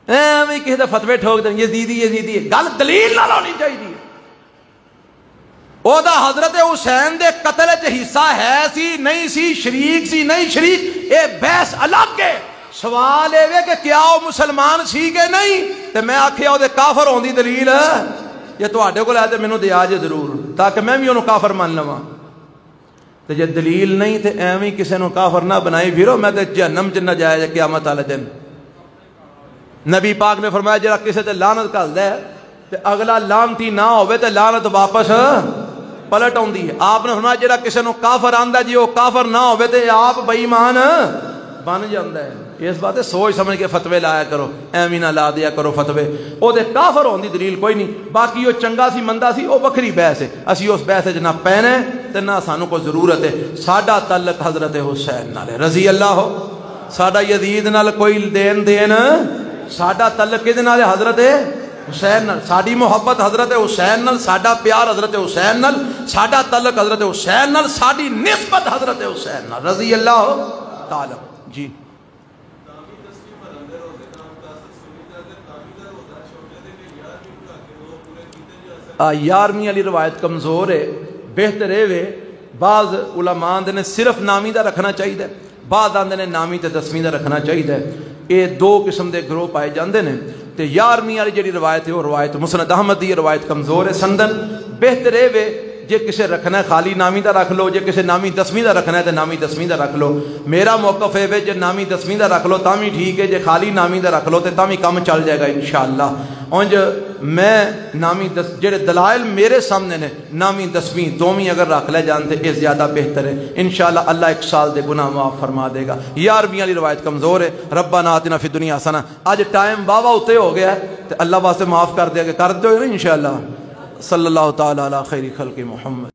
ایویں کسی دے فتوے ٹھوک دیں یزیدی یزیدی ہے، گل دلیل نال ہونی چاہیے۔ او دا حضرت حسین دے قتل وچ حصہ ہے سی نہیں سی، شریک سی نہیں شریک، اے بحث الگ ہے۔ سوال اے وے کہ کیا وہ مسلمان سی کہ نہیں، تے میں آکھیا او دے کافر ہون دی دلیل یہ تواڈے کول ہے تے مینوں دیا جے ضرور، تاکہ میں بھی اونوں کافر مان لواں۔ تے جے دلیل نہیں تے ایویں کسے نوں کافر نہ بنائی پھرو، میں تے جہنم چ نہ جایا جے قیامت والے دن۔ نبی پاک نے فرمایا جڑا کسے تے لعنت گھلدا ہے تے اگلا لعنتی نہ ہوے تے لعنت واپس پلٹ آندی ہے۔ آپ نے فرمایا جڑا کسے نوں کافر آندا جی وہ کافر نہ ہوے تے آپ بے ایمان بن جاندا ہے۔ اس بات سوچ سمجھ کے فتوے لایا کرو، ایویں نہ لا دیا کرو فتوے۔ او دے کافر ہون دی دلیل کوئی نہیں، باقی وہ چنگا سی مندا سی وہ وکھری بحث ہے، اسی اس بحث وچ نہ پینا تے نہ سانوں کو ضرورت ہے۔ ساڈا تعلق حضرت حسین نال ہے رضی اللہ ہو، ساڈا یزید نال کوئی دین ساڈا تعلق کدے نال ہے؟ حضرت حسین نال۔ ساڈی محبت حضرت حسین نال، ساڈا پیار حضرت حسین نال، ساڈا تعلق حضرت حسین نال، ساڈی نسبت حضرت حسین نال رضی اللہ تعالی۔ جی 11ویں والی روایت کمزور ہے، بہتر ہے بعض علماء نے صرف نامی دا رکھنا چاہیے، بعد آندے نے نامی تے 10ویں دا رکھنا چاہیے. یہ دو قسم دے گروہ پائے جاندے نے. تے 11ویں والی جڑی روایت ہے وہ روایت مسند احمد دی روایت کمزور ہے سندن. بہتر ہے وے جے کسے رکھنا ہے خالی نامی دا رکھ لو, جے کسے نامی 10ویں دا رکھنا ہے تو نامی 10ویں دا رکھ لو. میرا موقف ہے وے جے نامی 10ویں دا رکھ لو تاں ٹھیک ہے, جے خالی نامی دا رکھ لو تے تاں کم چل جائے گا انشاءاللہ. اونج میں نامی جڑے دلائل میرے سامنے نے نامی 10ویں 2ویں اگر رکھ لے جانتے یہ زیادہ بہتر ہے انشاءاللہ. اللہ 1 سال دے گناہ معاف فرما دے گا. 11ویں والی روایت کمزور ہے. ربنا آتنا فی الدنیا حسنہ. اج ٹائم واوا اتے ہو گیا ہے تے اللہ واسطے معاف کر دے گا, کر دو انشاءاللہ. صلی اللہ تعالی علی خیر خلق محمد.